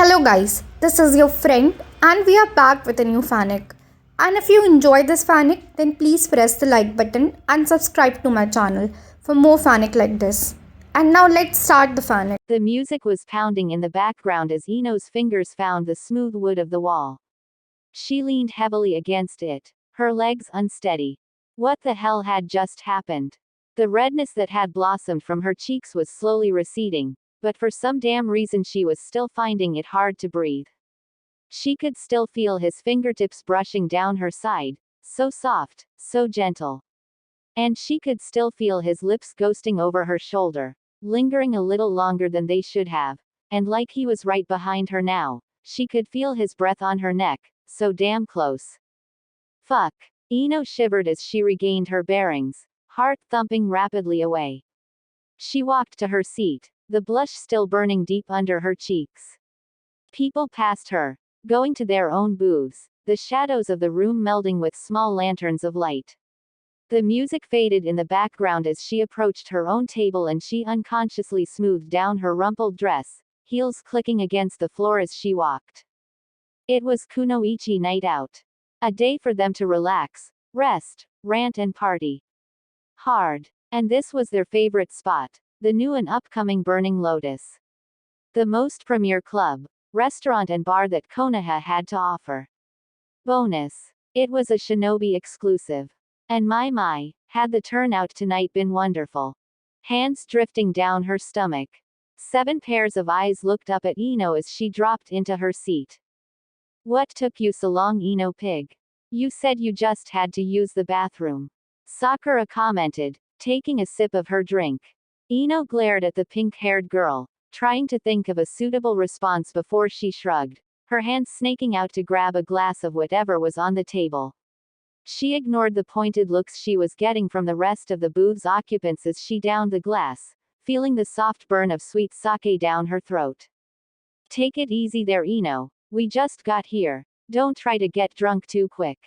Hello, guys, this is your friend, and we are back with a new fanic. And if you enjoy this fanic, then please press the like button and subscribe to my channel for more fanic like this. And now let's start the fanic. The music was pounding in the background as Ino's fingers found the smooth wood of the wall. She leaned heavily against it, her legs unsteady. What the hell had just happened? The redness that had blossomed from her cheeks was slowly receding, but for some damn reason she was still finding it hard to breathe. She could still feel his fingertips brushing down her side, so soft, so gentle. And she could still feel his lips ghosting over her shoulder, lingering a little longer than they should have, and like he was right behind her now, she could feel his breath on her neck, so damn close. Fuck. Ino shivered as she regained her bearings, heart thumping rapidly away. She walked to her seat, the blush still burning deep under her cheeks. People passed her, going to their own booths, the shadows of the room melding with small lanterns of light. The music faded in the background as she approached her own table and she unconsciously smoothed down her rumpled dress, heels clicking against the floor as she walked. It was kunoichi night out. A day for them to relax, rest, rant and party hard. And this was their favorite spot, the new and upcoming Burning Lotus. The most premier club, restaurant and bar that Konoha had to offer. Bonus. It was a Shinobi exclusive. And my, had the turnout tonight been wonderful. Hands drifting down her stomach. 7 pairs of eyes looked up at Ino as she dropped into her seat. What took you so long, Ino pig? You said you just had to use the bathroom. Sakura commented, taking a sip of her drink. Ino glared at the pink-haired girl, trying to think of a suitable response before she shrugged, her hands snaking out to grab a glass of whatever was on the table. She ignored the pointed looks she was getting from the rest of the booth's occupants as she downed the glass, feeling the soft burn of sweet sake down her throat. Take it easy there, Ino. We just got here. Don't try to get drunk too quick.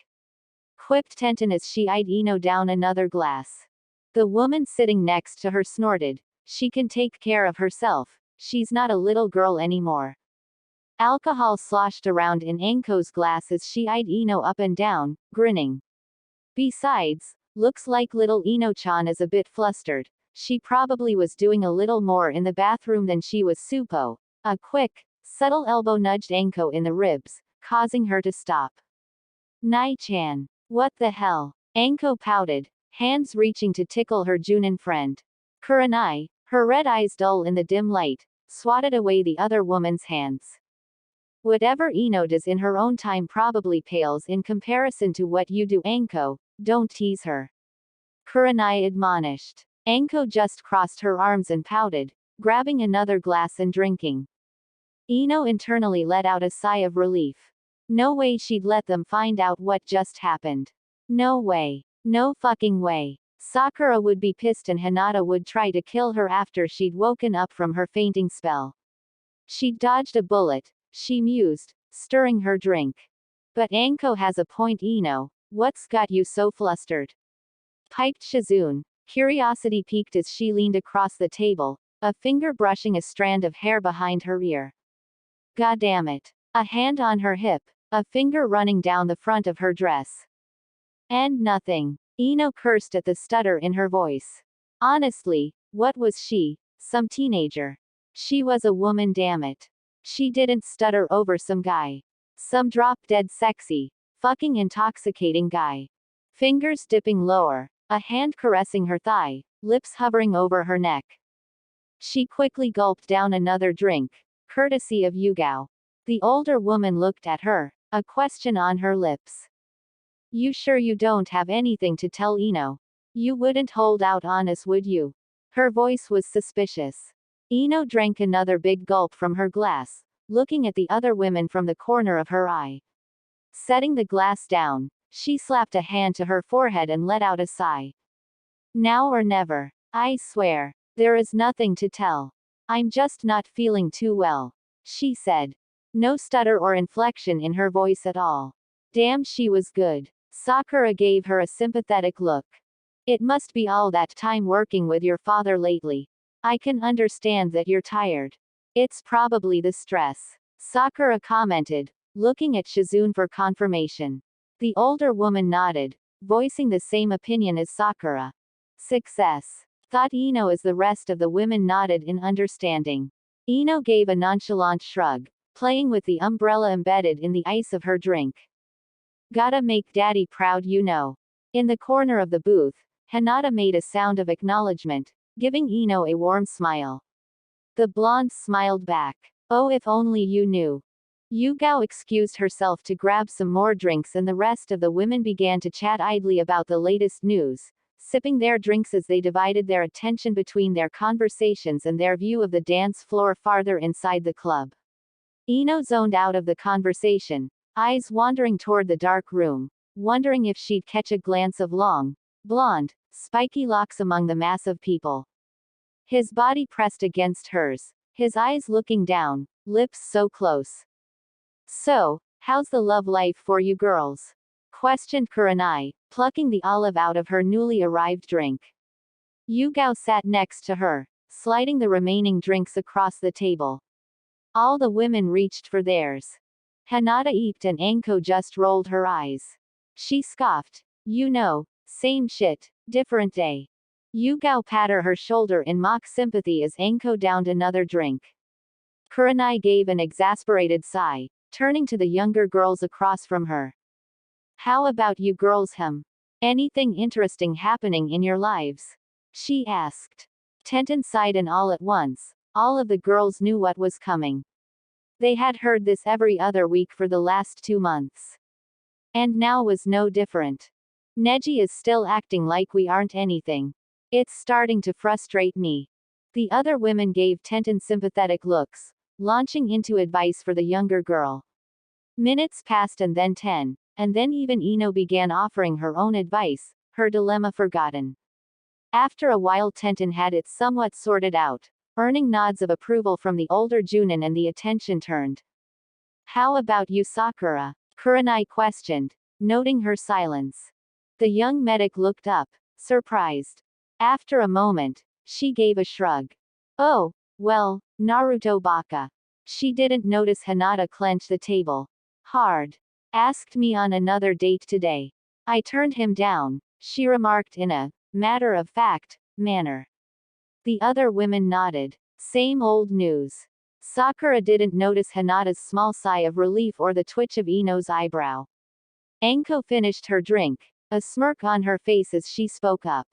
Quipped Tenten as she eyed Ino down another glass. The woman sitting next to her snorted. She can take care of herself. She's not a little girl anymore. Alcohol sloshed around in Anko's glass as she eyed Ino up and down, grinning. Besides, looks like little Ino-chan is a bit flustered. She probably was doing a little more in the bathroom than she was suppo. A quick, subtle elbow nudged Anko in the ribs, causing her to stop. Nai-chan. What the hell? Anko pouted, hands reaching to tickle her Junin friend. Kurenai, her red eyes dull in the dim light, swatted away the other woman's hands. Whatever Ino does in her own time probably pales in comparison to what you do, Anko. Don't tease her. Kurenai admonished. Anko just crossed her arms and pouted, grabbing another glass and drinking. Ino internally let out a sigh of relief. No way she'd let them find out what just happened. No way. No fucking way. Sakura would be pissed and Hinata would try to kill her after she'd woken up from her fainting spell. She'd dodged a bullet, she mused, stirring her drink. But Anko has a point, Ino. What's got you so flustered? Piped Shizune. Curiosity piqued as she leaned across the table, a finger brushing a strand of hair behind her ear. Goddammit. A hand on her hip, a finger running down the front of her dress. And nothing. Ino cursed at the stutter in her voice. Honestly, what was she? Some teenager. She was a woman, damn it. She didn't stutter over some guy. Some drop-dead sexy, fucking intoxicating guy. Fingers dipping lower, a hand caressing her thigh, lips hovering over her neck. She quickly gulped down another drink, courtesy of Yugao. The older woman looked at her, a question on her lips. You sure you don't have anything to tell Ino? You wouldn't hold out on us, would you? Her voice was suspicious. Ino drank another big gulp from her glass, looking at the other women from the corner of her eye. Setting the glass down, she slapped a hand to her forehead and let out a sigh. Now or never. I swear, there is nothing to tell. I'm just not feeling too well, she said. No stutter or inflection in her voice at all. Damn, she was good. Sakura gave her a sympathetic look. It must be all that time working with your father lately. I can understand that you're tired. It's probably the stress. Sakura commented, looking at Shizune for confirmation. The older woman nodded, voicing the same opinion as Sakura. Success. Thought Ino, as the rest of the women nodded in understanding. Ino gave a nonchalant shrug, playing with the umbrella embedded in the ice of her drink. Gotta make daddy proud, you know. In the corner of the booth, Hinata made a sound of acknowledgement, giving Ino a warm smile. The blonde smiled back. Oh, if only you knew. Yugao excused herself to grab some more drinks, and the rest of the women began to chat idly about the latest news, sipping their drinks as they divided their attention between their conversations and their view of the dance floor farther inside the club. Ino zoned out of the conversation, eyes wandering toward the dark room, wondering if she'd catch a glance of long, blonde, spiky locks among the mass of people. His body pressed against hers, his eyes looking down, lips so close. So, how's the love life for you girls? Questioned Kurenai, plucking the olive out of her newly arrived drink. Yugao sat next to her, sliding the remaining drinks across the table. All the women reached for theirs. Hinata eeped and Anko just rolled her eyes. She scoffed. You know, same shit, different day. Yugao patted her shoulder in mock sympathy as Anko downed another drink. Kurenai gave an exasperated sigh, turning to the younger girls across from her. How about you girls? Anything interesting happening in your lives? She asked. Tenten sighed, and all at once, all of the girls knew what was coming. They had heard this every other week for the last 2 months. And now was no different. Neji is still acting like we aren't anything. It's starting to frustrate me. The other women gave Tenten sympathetic looks, launching into advice for the younger girl. Minutes passed, and then 10, and then even Ino began offering her own advice, her dilemma forgotten. After a while Tenten had it somewhat sorted out, earning nods of approval from the older Junin, and the attention turned. How about you Sakura? Kurenai questioned, noting her silence. The young medic looked up, surprised. After a moment, she gave a shrug. Oh, well, Naruto baka. She didn't notice Hinata clench the table. Hard. Asked me on another date today. I turned him down, she remarked in a matter-of-fact manner. The other women nodded. Same old news. Sakura didn't notice Hinata's small sigh of relief or the twitch of Ino's eyebrow. Anko finished her drink, a smirk on her face as she spoke up.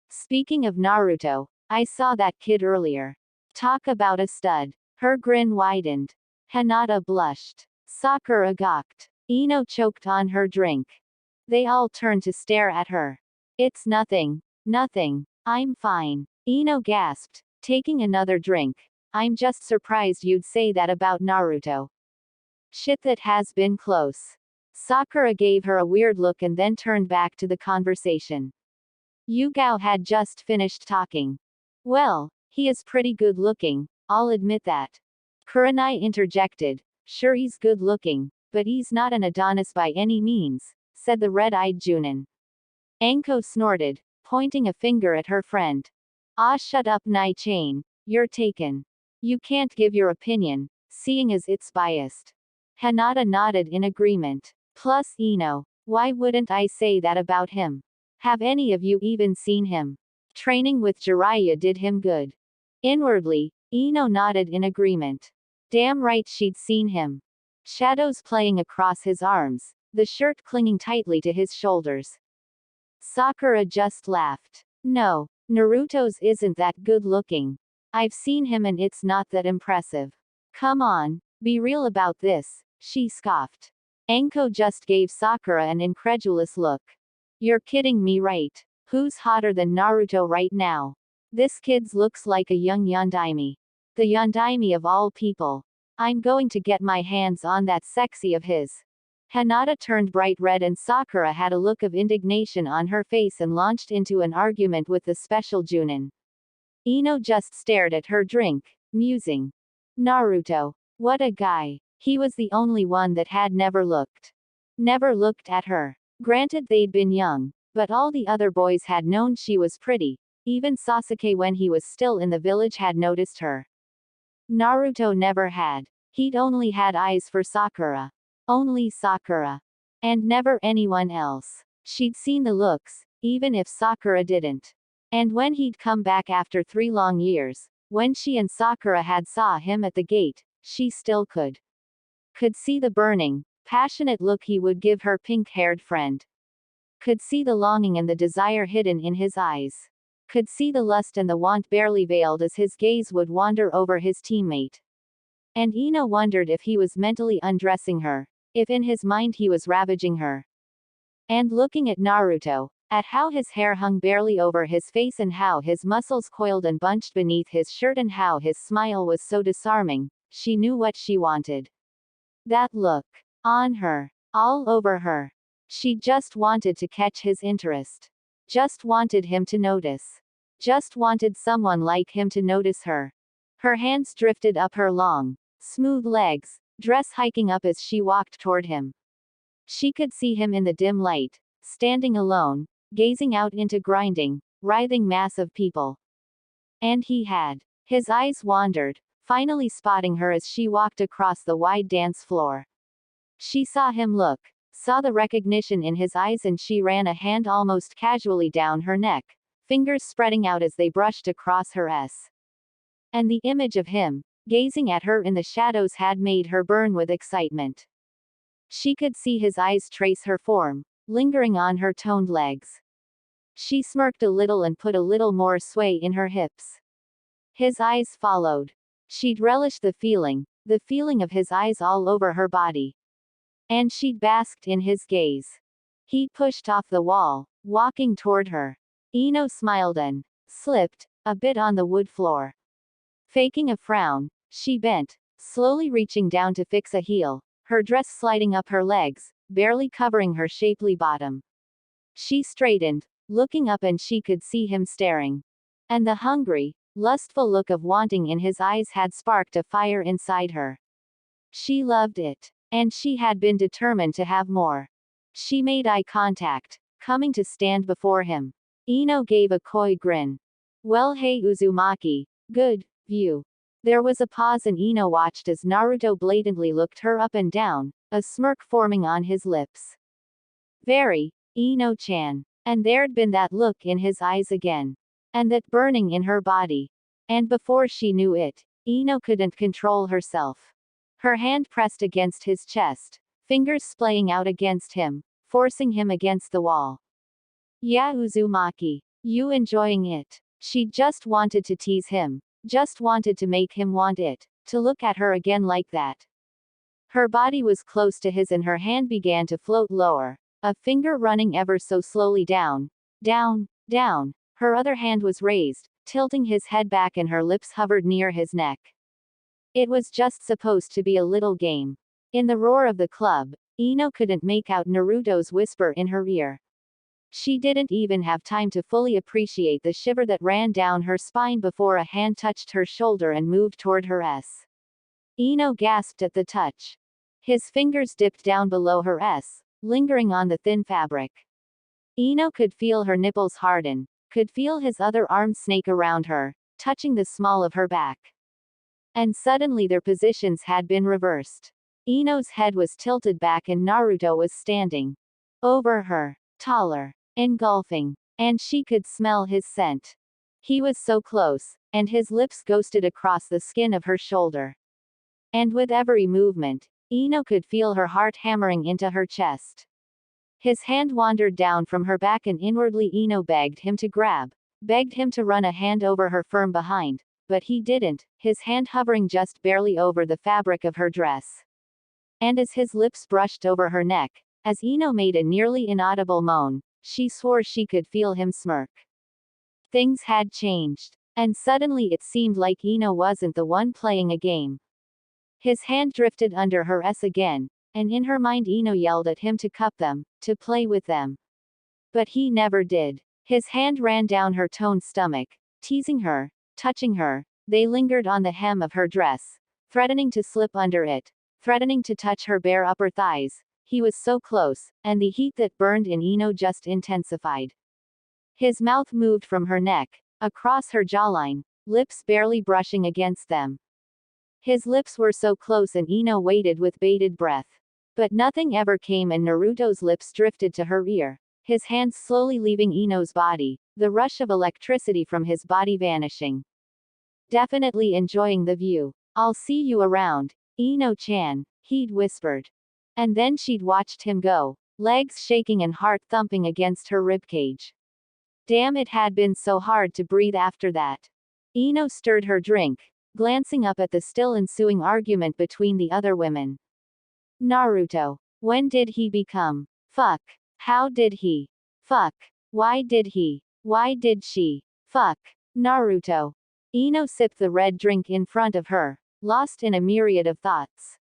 Speaking of Naruto, I saw that kid earlier. Talk about a stud. Her grin widened. Hinata blushed. Sakura gawked. Ino choked on her drink. They all turned to stare at her. It's nothing. Nothing. I'm fine. Ino gasped, taking another drink. I'm just surprised you'd say that about Naruto. Shit, that has been close. Sakura gave her a weird look and then turned back to the conversation. Yugao had just finished talking. Well, he is pretty good looking, I'll admit that. Kurenai interjected. Sure, he's good looking, but he's not an Adonis by any means, said the red-eyed Junin. Anko snorted, pointing a finger at her friend. Ah, shut up Nai-chan, you're taken. You can't give your opinion, seeing as it's biased. Hinata nodded in agreement. Plus Ino, why wouldn't I say that about him? Have any of you even seen him? Training with Jiraiya did him good. Inwardly, Ino nodded in agreement. Damn right she'd seen him. Shadows playing across his arms, the shirt clinging tightly to his shoulders. Sakura just laughed. No, Naruto's isn't that good looking. I've seen him and it's not that impressive. Come on, be real about this, she scoffed. Anko just gave Sakura an incredulous look. You're kidding me, right? Who's hotter than Naruto right now? This kid's looks like a young Yondaime. The Yondaime of all people. I'm going to get my hands on that sexy of his. Hinata turned bright red and Sakura had a look of indignation on her face and launched into an argument with the special Junin. Ino just stared at her drink, musing. Naruto. What a guy. He was the only one that had never looked at her. Granted, they'd been young, but all the other boys had known she was pretty. Even Sasuke, when he was still in the village, had noticed her. Naruto never had. He'd only had eyes for Sakura. Only Sakura. And never anyone else. She'd seen the looks, even if Sakura didn't. And when he'd come back after 3 long years, when she and Sakura had saw him at the gate, she still could see the burning, passionate look he would give her pink-haired friend. Could see the longing and the desire hidden in his eyes. Could see the lust and the want barely veiled as his gaze would wander over his teammate. And Ino wondered if he was mentally undressing her, if in his mind he was ravaging her. And looking at Naruto, at how his hair hung barely over his face and how his muscles coiled and bunched beneath his shirt and how his smile was so disarming, she knew what she wanted. That look. On her. All over her. She just wanted to catch his interest. Just wanted him to notice. Just wanted someone like him to notice her. Her hands drifted up her long, smooth legs, dress hiking up as she walked toward him. She could see him in the dim light, standing alone, gazing out into grinding, writhing mass of people. And he had. His eyes wandered, finally spotting her as she walked across the wide dance floor. She saw him look, saw the recognition in his eyes, and she ran a hand almost casually down her neck, fingers spreading out as they brushed across her S. And the image of him, gazing at her in the shadows, had made her burn with excitement. She could see his eyes trace her form, lingering on her toned legs. She smirked a little and put a little more sway in her hips. His eyes followed. She'd relished the feeling of his eyes all over her body. And she'd basked in his gaze. He pushed off the wall, walking toward her. Ino smiled and slipped a bit on the wood floor. Faking a frown, she bent, slowly reaching down to fix a heel, her dress sliding up her legs, barely covering her shapely bottom. She straightened, looking up, and she could see him staring. And the hungry, lustful look of wanting in his eyes had sparked a fire inside her. She loved it. And she had been determined to have more. She made eye contact, coming to stand before him. Ino gave a coy grin. Well, hey Uzumaki, good view. There was a pause and Ino watched as Naruto blatantly looked her up and down, a smirk forming on his lips. Very, Ino-chan. And there'd been that look in his eyes again. And that burning in her body. And before she knew it, Ino couldn't control herself. Her hand pressed against his chest, fingers splaying out against him, forcing him against the wall. Yeah, Uzumaki. You enjoying it? She just wanted to tease him, just wanted to make him want it, to look at her again like that. Her body was close to his and her hand began to float lower, a finger running ever so slowly down, down, down. Her other hand was raised, tilting his head back, and her lips hovered near his neck. It was just supposed to be a little game. In the roar of the club, Ino couldn't make out Naruto's whisper in her ear. She didn't even have time to fully appreciate the shiver that ran down her spine before a hand touched her shoulder and moved toward her S. Ino gasped at the touch. His fingers dipped down below her S, lingering on the thin fabric. Ino could feel her nipples harden, could feel his other arm snake around her, touching the small of her back. And suddenly their positions had been reversed. Ino's head was tilted back and Naruto was standing over her, taller, engulfing, and she could smell his scent. He was so close, and his lips ghosted across the skin of her shoulder. And with every movement, Ino could feel her heart hammering into her chest. His hand wandered down from her back and inwardly Ino begged him to grab, begged him to run a hand over her firm behind. But he didn't, his hand hovering just barely over the fabric of her dress. And as his lips brushed over her neck, as Ino made a nearly inaudible moan, she swore she could feel him smirk. Things had changed. And suddenly it seemed like Ino wasn't the one playing a game. His hand drifted under her S again, and in her mind Ino yelled at him to cup them, to play with them. But he never did. His hand ran down her toned stomach, teasing her, touching her. They lingered on the hem of her dress, threatening to slip under it, threatening to touch her bare upper thighs. He was so close, and the heat that burned in Ino just intensified. His mouth moved from her neck, across her jawline, lips barely brushing against them. His lips were so close and Ino waited with bated breath. But nothing ever came and Naruto's lips drifted to her ear, his hands slowly leaving Ino's body, the rush of electricity from his body vanishing. Definitely enjoying the view. I'll see you around, Ino-chan, he'd whispered. And then she'd watched him go, legs shaking and heart thumping against her ribcage. Damn, it had been so hard to breathe after that. Ino stirred her drink, glancing up at the still ensuing argument between the other women. Naruto. When did he become? Fuck. How did he? Fuck. Why did he? Why did she? Fuck. Naruto. Ino sipped the red drink in front of her, lost in a myriad of thoughts.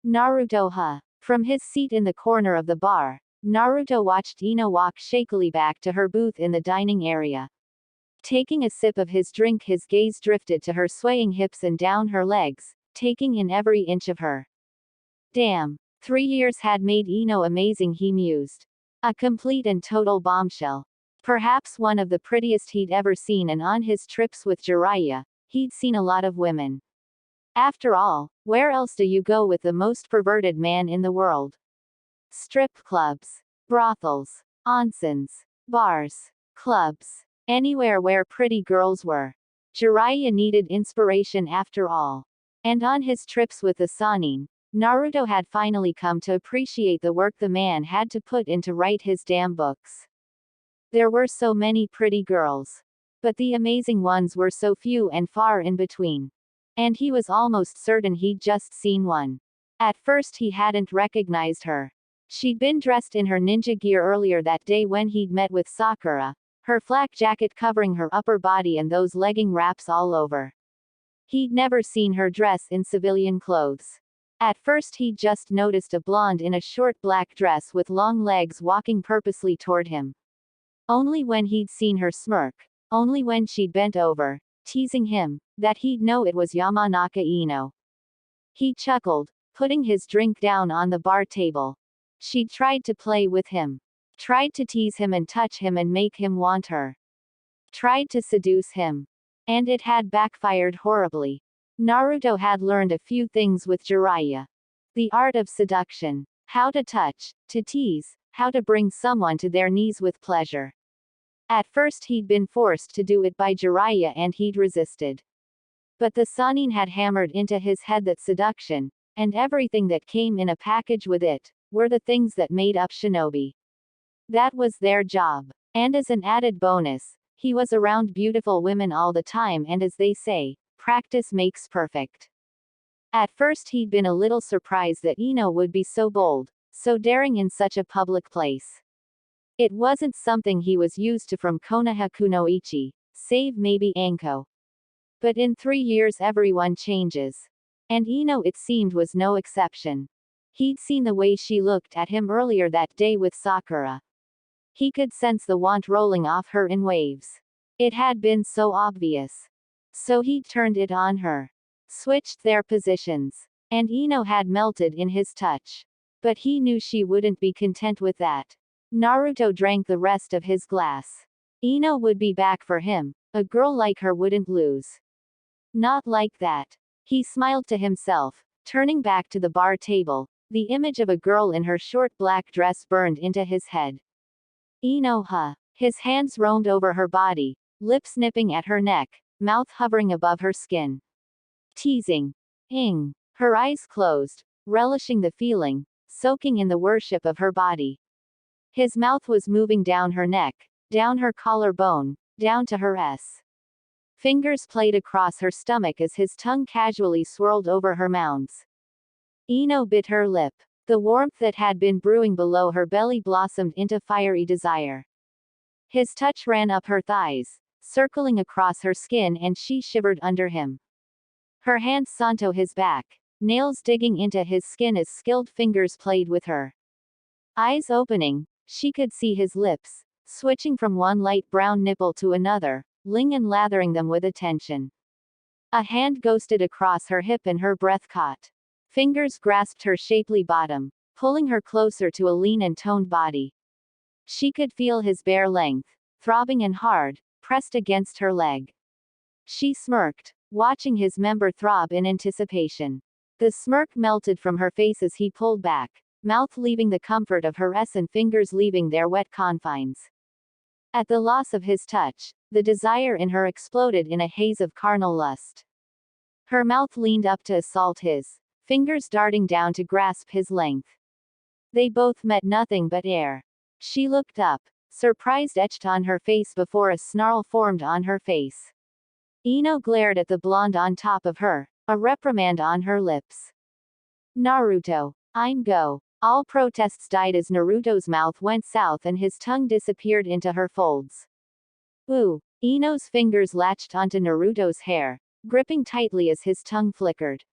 Naruto, huh? From his seat in the corner of the bar, Naruto watched Ino walk shakily back to her booth in the dining area. Taking a sip of his drink, his gaze drifted to her swaying hips and down her legs, taking in every inch of her. Damn. 3 years had made Ino amazing, he mused. A complete and total bombshell. Perhaps one of the prettiest he'd ever seen, and on his trips with Jiraiya, he'd seen a lot of women. After all, where else do you go with the most perverted man in the world? Strip clubs, brothels, onsens, bars, clubs, anywhere where pretty girls were. Jiraiya needed inspiration after all. And on his trips with the Sannin, Naruto had finally come to appreciate the work the man had to put in to write his damn books. There were so many pretty girls. But the amazing ones were so few and far in between. And he was almost certain he'd just seen one. At first he hadn't recognized her. She'd been dressed in her ninja gear earlier that day when he'd met with Sakura, her flak jacket covering her upper body and those legging wraps all over. He'd never seen her dress in civilian clothes. At first he'd just noticed a blonde in a short black dress with long legs walking purposely toward him. Only when he'd seen her smirk, only when she'd bent over, teasing him, that he'd know it was Yamanaka Ino. He chuckled, putting his drink down on the bar table. She'd tried to play with him. Tried to tease him and touch him and make him want her. Tried to seduce him. And it had backfired horribly. Naruto had learned a few things with Jiraiya. The art of seduction. How to touch, to tease, how to bring someone to their knees with pleasure. At first he'd been forced to do it by Jiraiya and he'd resisted. But the Sannin had hammered into his head that seduction, and everything that came in a package with it, were the things that made up shinobi. That was their job. And as an added bonus, he was around beautiful women all the time, and as they say, practice makes perfect. At first he'd been a little surprised that Ino would be so bold, so daring in such a public place. It wasn't something he was used to from Konoha Kunoichi, save maybe Anko. But in 3 years everyone changes. And Ino, it seemed, was no exception. He'd seen the way she looked at him earlier that day with Sakura. He could sense the want rolling off her in waves. It had been so obvious. So he'd turned it on her. Switched their positions. And Ino had melted in his touch. But he knew she wouldn't be content with that. Naruto drank the rest of his glass. Ino would be back for him. A girl like her wouldn't lose. Not like that. He smiled to himself, turning back to the bar table. The image of a girl in her short black dress burned into his head. Ino, huh? His hands roamed over her body, lips nipping at her neck, mouth hovering above her skin. Teasing. Ing. Her eyes closed, relishing the feeling, soaking in the worship of her body. His mouth was moving down her neck, down her collarbone, down to her S. Fingers played across her stomach as his tongue casually swirled over her mounds. Ino bit her lip. The warmth that had been brewing below her belly blossomed into fiery desire. His touch ran up her thighs, circling across her skin, and she shivered under him. Her hands sought to his back, nails digging into his skin as skilled fingers played with her. Eyes opening, she could see his lips, switching from one light brown nipple to another, ling and lathering them with attention. A hand ghosted across her hip and her breath caught. Fingers grasped her shapely bottom, pulling her closer to a lean and toned body. She could feel his bare length, throbbing and hard, pressed against her leg. She smirked, watching his member throb in anticipation. The smirk melted from her face as he pulled back, mouth leaving the comfort of her and fingers leaving their wet confines. At the loss of his touch, the desire in her exploded in a haze of carnal lust. Her mouth leaned up to assault his, fingers darting down to grasp his length. They both met nothing but air. She looked up, surprise etched on her face before a snarl formed on her face. Ino glared at the blonde on top of her, a reprimand on her lips. Naruto, I'm go. All protests died as Naruto's mouth went south and his tongue disappeared into her folds. Ooh, Ino's fingers latched onto Naruto's hair, gripping tightly as his tongue flickered.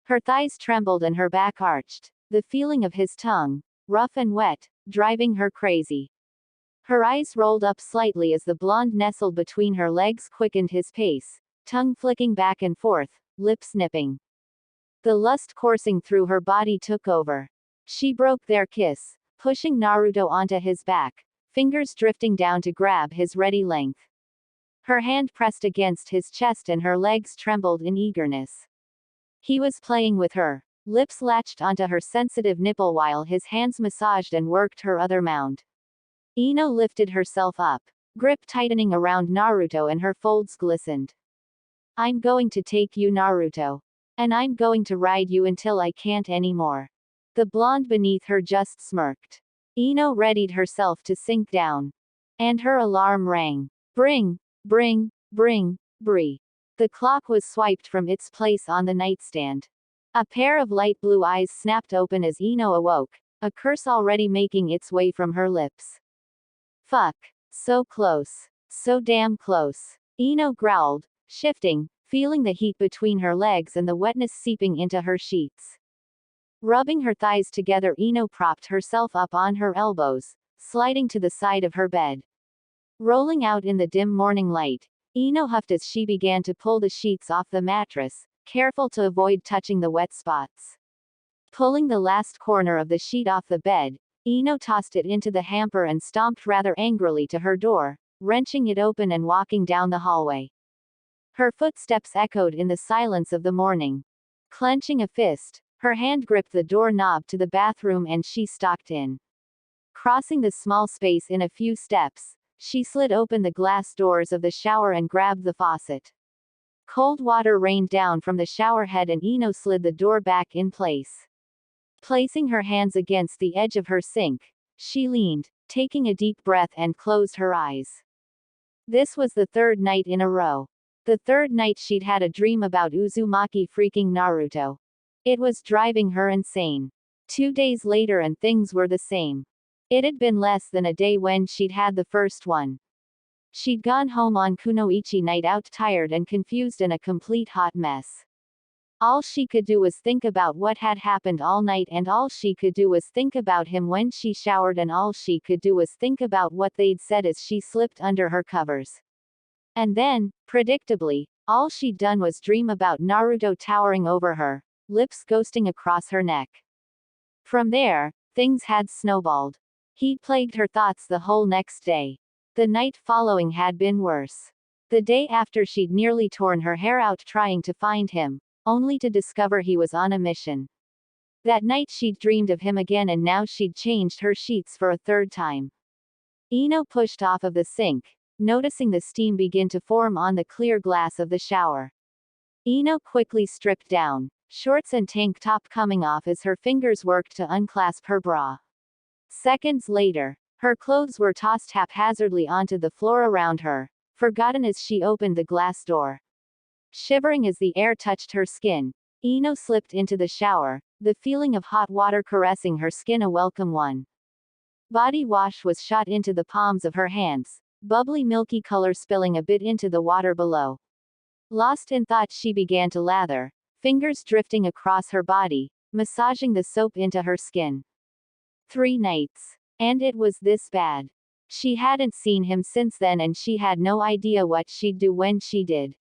Her thighs trembled and her back arched, the feeling of his tongue, rough and wet, driving her crazy. Her eyes rolled up slightly as the blonde nestled between her legs quickened his pace, tongue flicking back and forth, lips nipping. The lust coursing through her body took over. She broke their kiss, pushing Naruto onto his back, fingers drifting down to grab his ready length. Her hand pressed against his chest and her legs trembled in eagerness. He was playing with her, lips latched onto her sensitive nipple while his hands massaged and worked her other mound. Ino lifted herself up, grip tightening around Naruto and her folds glistened. I'm going to take you, Naruto. And I'm going to ride you until I can't anymore. The blonde beneath her just smirked. Ino readied herself to sink down. And her alarm rang. Bring, bring, Bree. The clock was swiped from its place on the nightstand. A pair of light blue eyes snapped open as Ino awoke, a curse already making its way from her lips. Fuck. So close. So damn close. Ino growled, shifting, feeling the heat between her legs and the wetness seeping into her sheets. Rubbing her thighs together, Ino propped herself up on her elbows, sliding to the side of her bed. Rolling out in the dim morning light, Ino huffed as she began to pull the sheets off the mattress, careful to avoid touching the wet spots. Pulling the last corner of the sheet off the bed, Ino tossed it into the hamper and stomped rather angrily to her door, wrenching it open and walking down the hallway. Her footsteps echoed in the silence of the morning. Clenching a fist, her hand gripped the doorknob to the bathroom and she stalked in. Crossing the small space in a few steps, she slid open the glass doors of the shower and grabbed the faucet. Cold water rained down from the shower head and Ino slid the door back in place. Placing her hands against the edge of her sink, she leaned, taking a deep breath and closed her eyes. This was the third night in a row. The third night she'd had a dream about Uzumaki freaking Naruto. It was driving her insane. 2 days later and things were the same. It had been less than a day when she'd had the first one. She'd gone home on Kunoichi night out tired and confused and a complete hot mess. All she could do was think about what had happened all night and all she could do was think about him when she showered and all she could do was think about what they'd said as she slipped under her covers. And then, predictably, all she'd done was dream about Naruto towering over her, lips ghosting across her neck. From there, things had snowballed. He'd plagued her thoughts the whole next day. The night following had been worse. The day after she'd nearly torn her hair out trying to find him, only to discover he was on a mission. That night she'd dreamed of him again and now she'd changed her sheets for a third time. Ino pushed off of the sink, noticing the steam begin to form on the clear glass of the shower. Ino quickly stripped down, shorts and tank top coming off as her fingers worked to unclasp her bra. Seconds later, her clothes were tossed haphazardly onto the floor around her, forgotten as she opened the glass door. Shivering as the air touched her skin, Ino slipped into the shower, the feeling of hot water caressing her skin a welcome one. Body wash was shot into the palms of her hands, bubbly milky color spilling a bit into the water below. Lost in thought she began to lather, fingers drifting across her body, massaging the soap into her skin. 3 nights. And it was this bad. She hadn't seen him since then and she had no idea what she'd do when she did.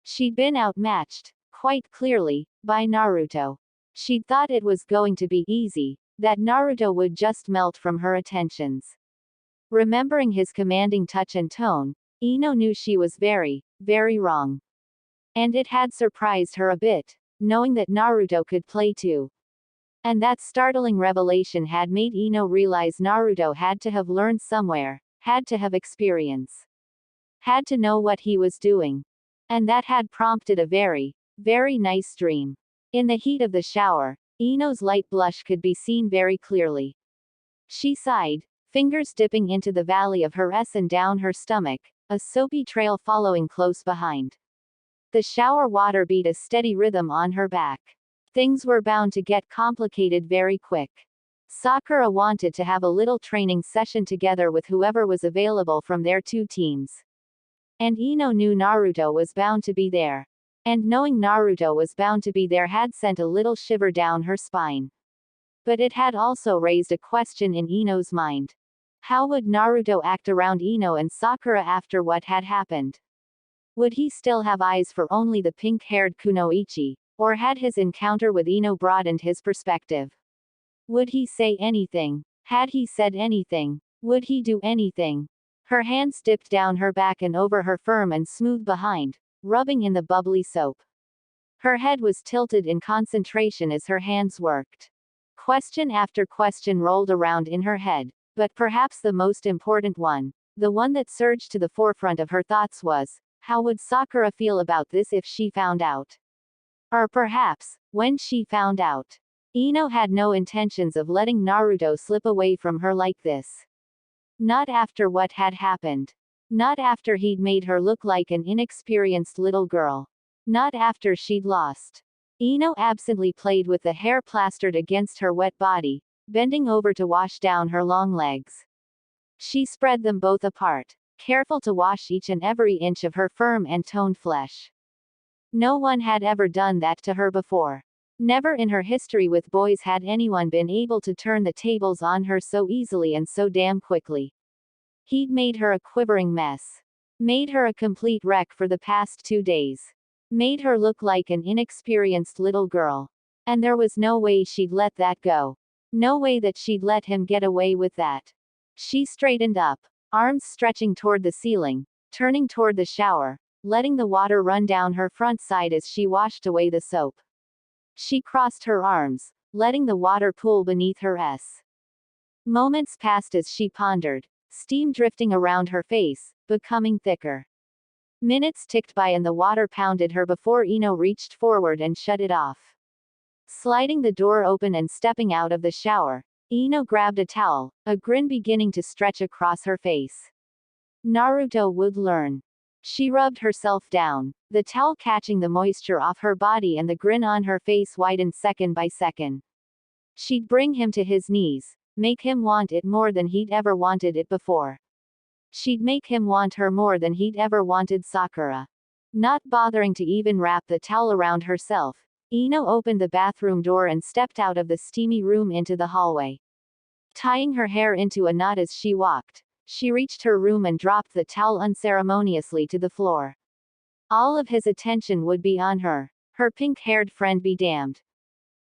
She'd been outmatched, quite clearly, by Naruto. She'd thought it was going to be easy, that Naruto would just melt from her attentions. Remembering his commanding touch and tone, Ino knew she was very, very wrong. And it had surprised her a bit, knowing that Naruto could play too. And that startling revelation had made Ino realize Naruto had to have learned somewhere, had to have experience, had to know what he was doing. And that had prompted a very, very nice dream. In the heat of the shower, Ino's light blush could be seen very clearly. She sighed, fingers dipping into the valley of her S and down her stomach, a soapy trail following close behind. The shower water beat a steady rhythm on her back. Things were bound to get complicated very quick. Sakura wanted to have a little training session together with whoever was available from their two teams. And Ino knew Naruto was bound to be there. And knowing Naruto was bound to be there had sent a little shiver down her spine. But it had also raised a question in Ino's mind. How would Naruto act around Ino and Sakura after what had happened? Would he still have eyes for only the pink-haired kunoichi, or had his encounter with Ino broadened his perspective? Would he say anything? Had he said anything? Would he do anything? Her hands dipped down her back and over her firm and smooth behind, rubbing in the bubbly soap. Her head was tilted in concentration as her hands worked. Question after question rolled around in her head, but perhaps the most important one, the one that surged to the forefront of her thoughts was, how would Sakura feel about this if she found out? Or perhaps, when she found out. Ino had no intentions of letting Naruto slip away from her like this. Not after what had happened. Not after he'd made her look like an inexperienced little girl. Not after she'd lost. Ino absently played with the hair plastered against her wet body, bending over to wash down her long legs. She spread them both apart, careful to wash each and every inch of her firm and toned flesh. No one had ever done that to her before. Never in her history with boys had anyone been able to turn the tables on her so easily and so damn quickly. He'd made her a quivering mess. Made her a complete wreck for the past 2 days. Made her look like an inexperienced little girl. And there was no way she'd let that go. No way that she'd let him get away with that. She straightened up, arms stretching toward the ceiling, turning toward the shower, letting the water run down her front side as she washed away the soap. She crossed her arms, letting the water pool beneath her S. Moments passed as she pondered, steam drifting around her face, becoming thicker. Minutes ticked by and the water pounded her before Ino reached forward and shut it off. Sliding the door open and stepping out of the shower, Ino grabbed a towel, a grin beginning to stretch across her face. Naruto would learn. She rubbed herself down, the towel catching the moisture off her body and the grin on her face widened second by second. She'd bring him to his knees, make him want it more than he'd ever wanted it before. She'd make him want her more than he'd ever wanted Sakura. Not bothering to even wrap the towel around herself, Ino opened the bathroom door and stepped out of the steamy room into the hallway. Tying her hair into a knot as she walked, she reached her room and dropped the towel unceremoniously to the floor. All of his attention would be on her, her pink-haired friend be damned.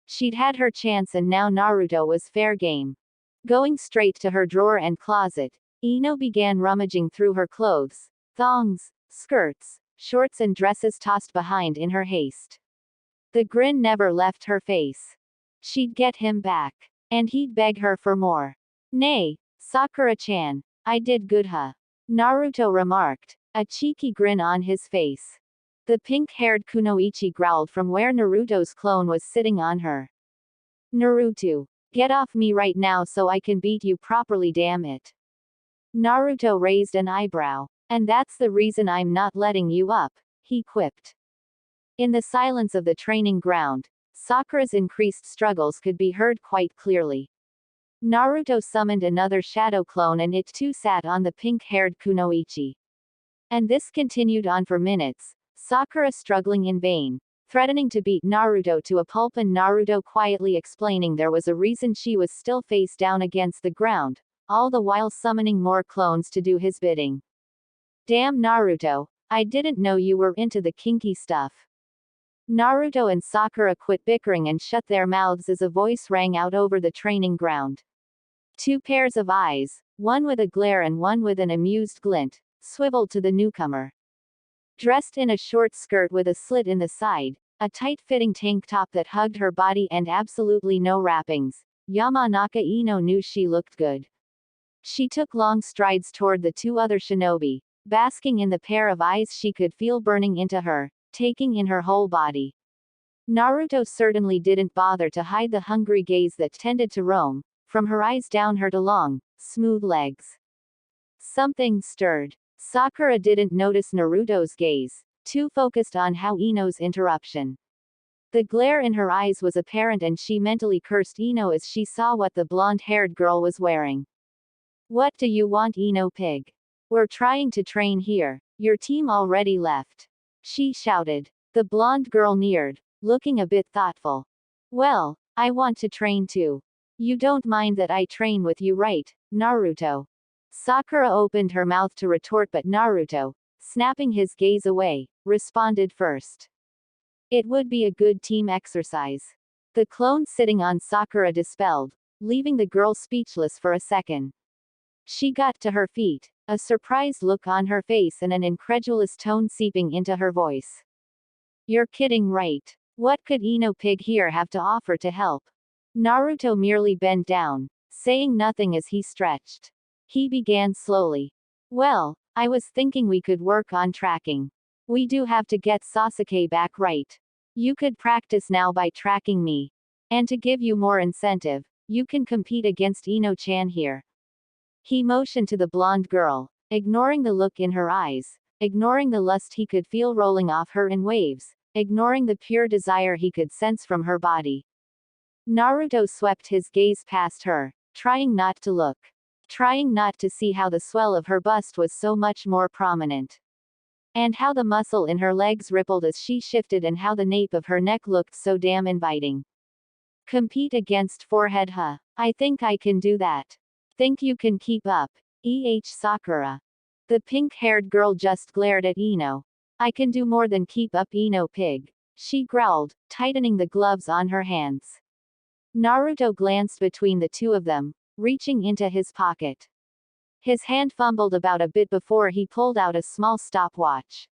She'd had her chance and now Naruto was fair game. Going straight to her drawer and closet, Ino began rummaging through her clothes, thongs, skirts, shorts and dresses tossed behind in her haste. The grin never left her face. She'd get him back. And he'd beg her for more. Nay, Sakura-chan, I did good huh? Naruto remarked, a cheeky grin on his face. The pink-haired kunoichi growled from where Naruto's clone was sitting on her. Naruto, get off me right now so I can beat you properly, damn it. Naruto raised an eyebrow. And that's the reason I'm not letting you up, he quipped. In the silence of the training ground, Sakura's increased struggles could be heard quite clearly. Naruto summoned another shadow clone and it too sat on the pink-haired kunoichi. And this continued on for minutes, Sakura struggling in vain, threatening to beat Naruto to a pulp and Naruto quietly explaining there was a reason she was still face down against the ground, all the while summoning more clones to do his bidding. Damn Naruto, I didn't know you were into the kinky stuff. Naruto and Sakura quit bickering and shut their mouths as a voice rang out over the training ground. Two pairs of eyes, one with a glare and one with an amused glint, swiveled to the newcomer. Dressed in a short skirt with a slit in the side, a tight-fitting tank top that hugged her body and absolutely no wrappings, Yamanaka Ino knew she looked good. She took long strides toward the two other shinobi, basking in the pair of eyes she could feel burning into her, taking in her whole body. Naruto certainly didn't bother to hide the hungry gaze that tended to roam from her eyes down her long, smooth legs. Something stirred. Sakura didn't notice Naruto's gaze, too focused on how Ino's interruption. The glare in her eyes was apparent and she mentally cursed Ino as she saw what the blonde-haired girl was wearing. What do you want, Ino pig? We're trying to train here. Your team already left. She shouted. The blonde girl neared, looking a bit thoughtful. Well, I want to train too. You don't mind that I train with you, right, Naruto? Sakura opened her mouth to retort, but Naruto, snapping his gaze away, responded first. It would be a good team exercise. The clone sitting on Sakura dispelled, leaving the girl speechless for a second. She got to her feet, a surprised look on her face and an incredulous tone seeping into her voice. You're kidding, right? What could Ino pig here have to offer to help? Naruto merely bent down, saying nothing as he stretched. He began slowly. Well, I was thinking we could work on tracking. We do have to get Sasuke back, right? You could practice now by tracking me. And to give you more incentive, you can compete against Ino-chan here. He motioned to the blonde girl, ignoring the look in her eyes, ignoring the lust he could feel rolling off her in waves, ignoring the pure desire he could sense from her body. Naruto swept his gaze past her, trying not to look. Trying not to see how the swell of her bust was so much more prominent. And how the muscle in her legs rippled as she shifted and how the nape of her neck looked so damn inviting. Compete against forehead, huh? I think I can do that. Think you can keep up? Sakura. The pink-haired girl just glared at Ino. I can do more than keep up, Ino pig. She growled, tightening the gloves on her hands. Naruto glanced between the two of them, reaching into his pocket. His hand fumbled about a bit before he pulled out a small stopwatch.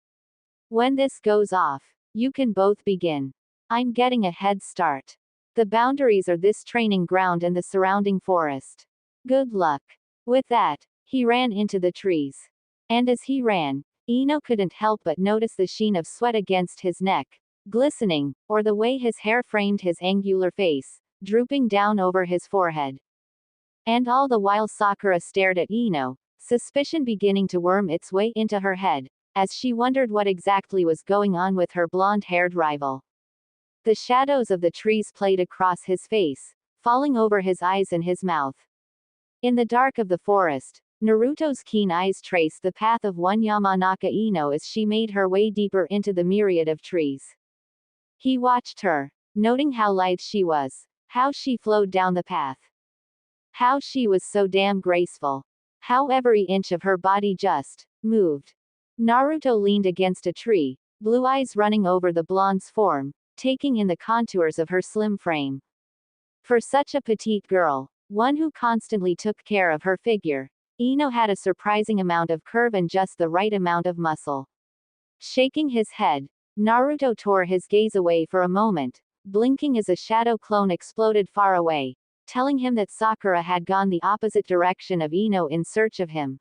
When this goes off, you can both begin. I'm getting a head start. The boundaries are this training ground and the surrounding forest. Good luck. With that, he ran into the trees. And as he ran, Ino couldn't help but notice the sheen of sweat against his neck, glistening, or the way his hair framed his angular face, drooping down over his forehead. And all the while Sakura stared at Ino, suspicion beginning to worm its way into her head, as she wondered what exactly was going on with her blonde-haired rival. The shadows of the trees played across his face, falling over his eyes and his mouth. In the dark of the forest, Naruto's keen eyes traced the path of one Yamanaka Ino as she made her way deeper into the myriad of trees. He watched her, noting how lithe she was, how she flowed down the path. How she was so damn graceful. How every inch of her body just moved. Naruto leaned against a tree, blue eyes running over the blonde's form, taking in the contours of her slim frame. For such a petite girl, one who constantly took care of her figure, Ino had a surprising amount of curve and just the right amount of muscle. Shaking his head, Naruto tore his gaze away for a moment, blinking as a shadow clone exploded far away, telling him that Sakura had gone the opposite direction of Ino in search of him.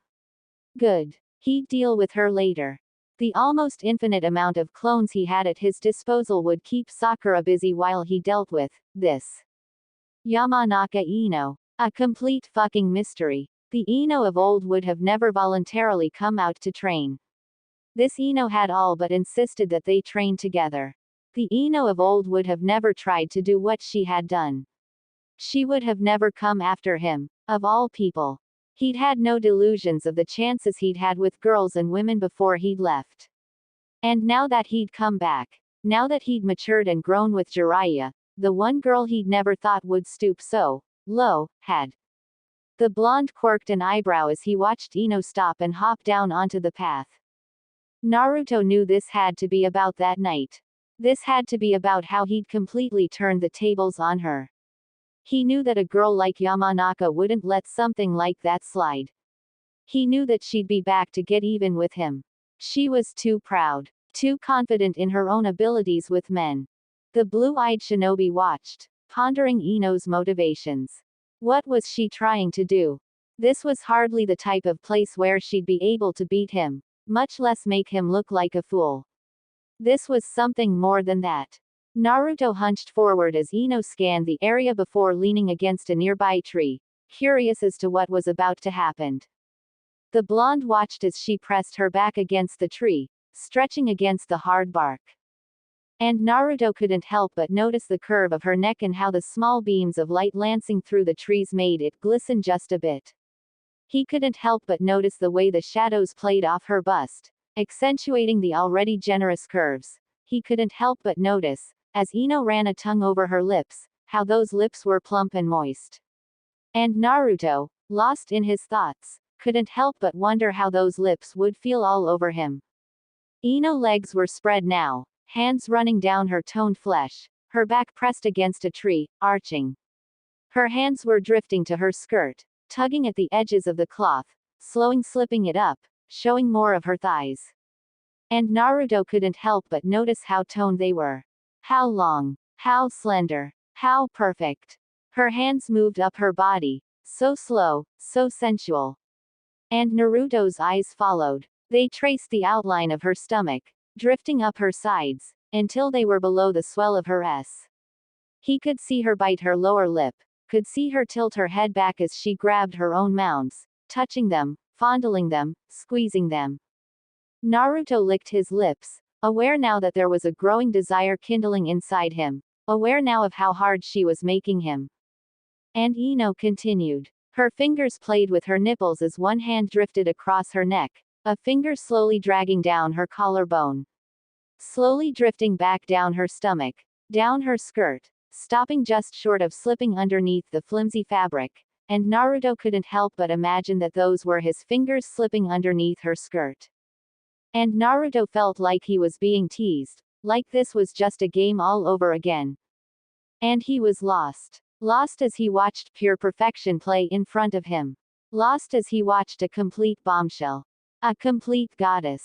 Good. He'd deal with her later. The almost infinite amount of clones he had at his disposal would keep Sakura busy while he dealt with this Yamanaka Ino. A complete fucking mystery. The Ino of old would have never voluntarily come out to train. This Ino had all but insisted that they train together. The Ino of old would have never tried to do what she had done. She would have never come after him, of all people. He'd had no delusions of the chances he'd had with girls and women before he'd left. And now that he'd come back, now that he'd matured and grown with Jiraiya, the one girl he'd never thought would stoop so low, had. The blonde quirked an eyebrow as he watched Ino stop and hop down onto the path. Naruto knew this had to be about that night. This had to be about how he'd completely turned the tables on her. He knew that a girl like Yamanaka wouldn't let something like that slide. He knew that she'd be back to get even with him. She was too proud, too confident in her own abilities with men. The blue-eyed shinobi watched, pondering Ino's motivations. What was she trying to do? This was hardly the type of place where she'd be able to beat him, much less make him look like a fool. This was something more than that. Naruto hunched forward as Ino scanned the area before leaning against a nearby tree, curious as to what was about to happen. The blonde watched as she pressed her back against the tree, stretching against the hard bark. And Naruto couldn't help but notice the curve of her neck and how the small beams of light lancing through the trees made it glisten just a bit. He couldn't help but notice the way the shadows played off her bust, accentuating the already generous curves. He couldn't help but notice, as Ino ran a tongue over her lips, how those lips were plump and moist. And Naruto, lost in his thoughts, couldn't help but wonder how those lips would feel all over him. Ino's legs were spread now, hands running down her toned flesh, her back pressed against a tree, arching. Her hands were drifting to her skirt, tugging at the edges of the cloth, slipping it up, showing more of her thighs. And Naruto couldn't help but notice how toned they were. How long, how slender, how perfect. Her hands moved up her body, so slow, so sensual. And Naruto's eyes followed. They traced the outline of her stomach, drifting up her sides, until they were below the swell of her S. He could see her bite her lower lip, could see her tilt her head back as she grabbed her own mounds, touching them, fondling them, squeezing them. Naruto licked his lips, aware now that there was a growing desire kindling inside him, aware now of how hard she was making him. And Ino continued. Her fingers played with her nipples as one hand drifted across her neck, a finger slowly dragging down her collarbone. Slowly drifting back down her stomach, down her skirt, stopping just short of slipping underneath the flimsy fabric, and Naruto couldn't help but imagine that those were his fingers slipping underneath her skirt. And Naruto felt like he was being teased, like this was just a game all over again. And he was lost. Lost as he watched pure perfection play in front of him. Lost as he watched a complete bombshell. A complete goddess.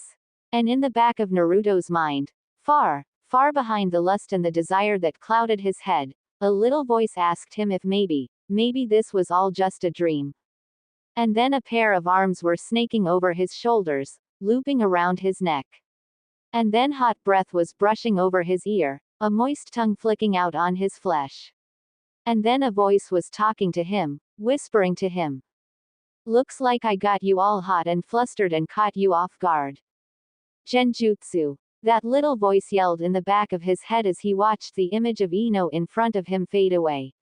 And in the back of Naruto's mind, far, far behind the lust and the desire that clouded his head, a little voice asked him if maybe this was all just a dream. And then a pair of arms were snaking over his shoulders, looping around his neck. And then hot breath was brushing over his ear, a moist tongue flicking out on his flesh. And then a voice was talking to him, whispering to him. Looks like I got you all hot and flustered and caught you off guard. Genjutsu. That little voice yelled in the back of his head as he watched the image of Ino in front of him fade away.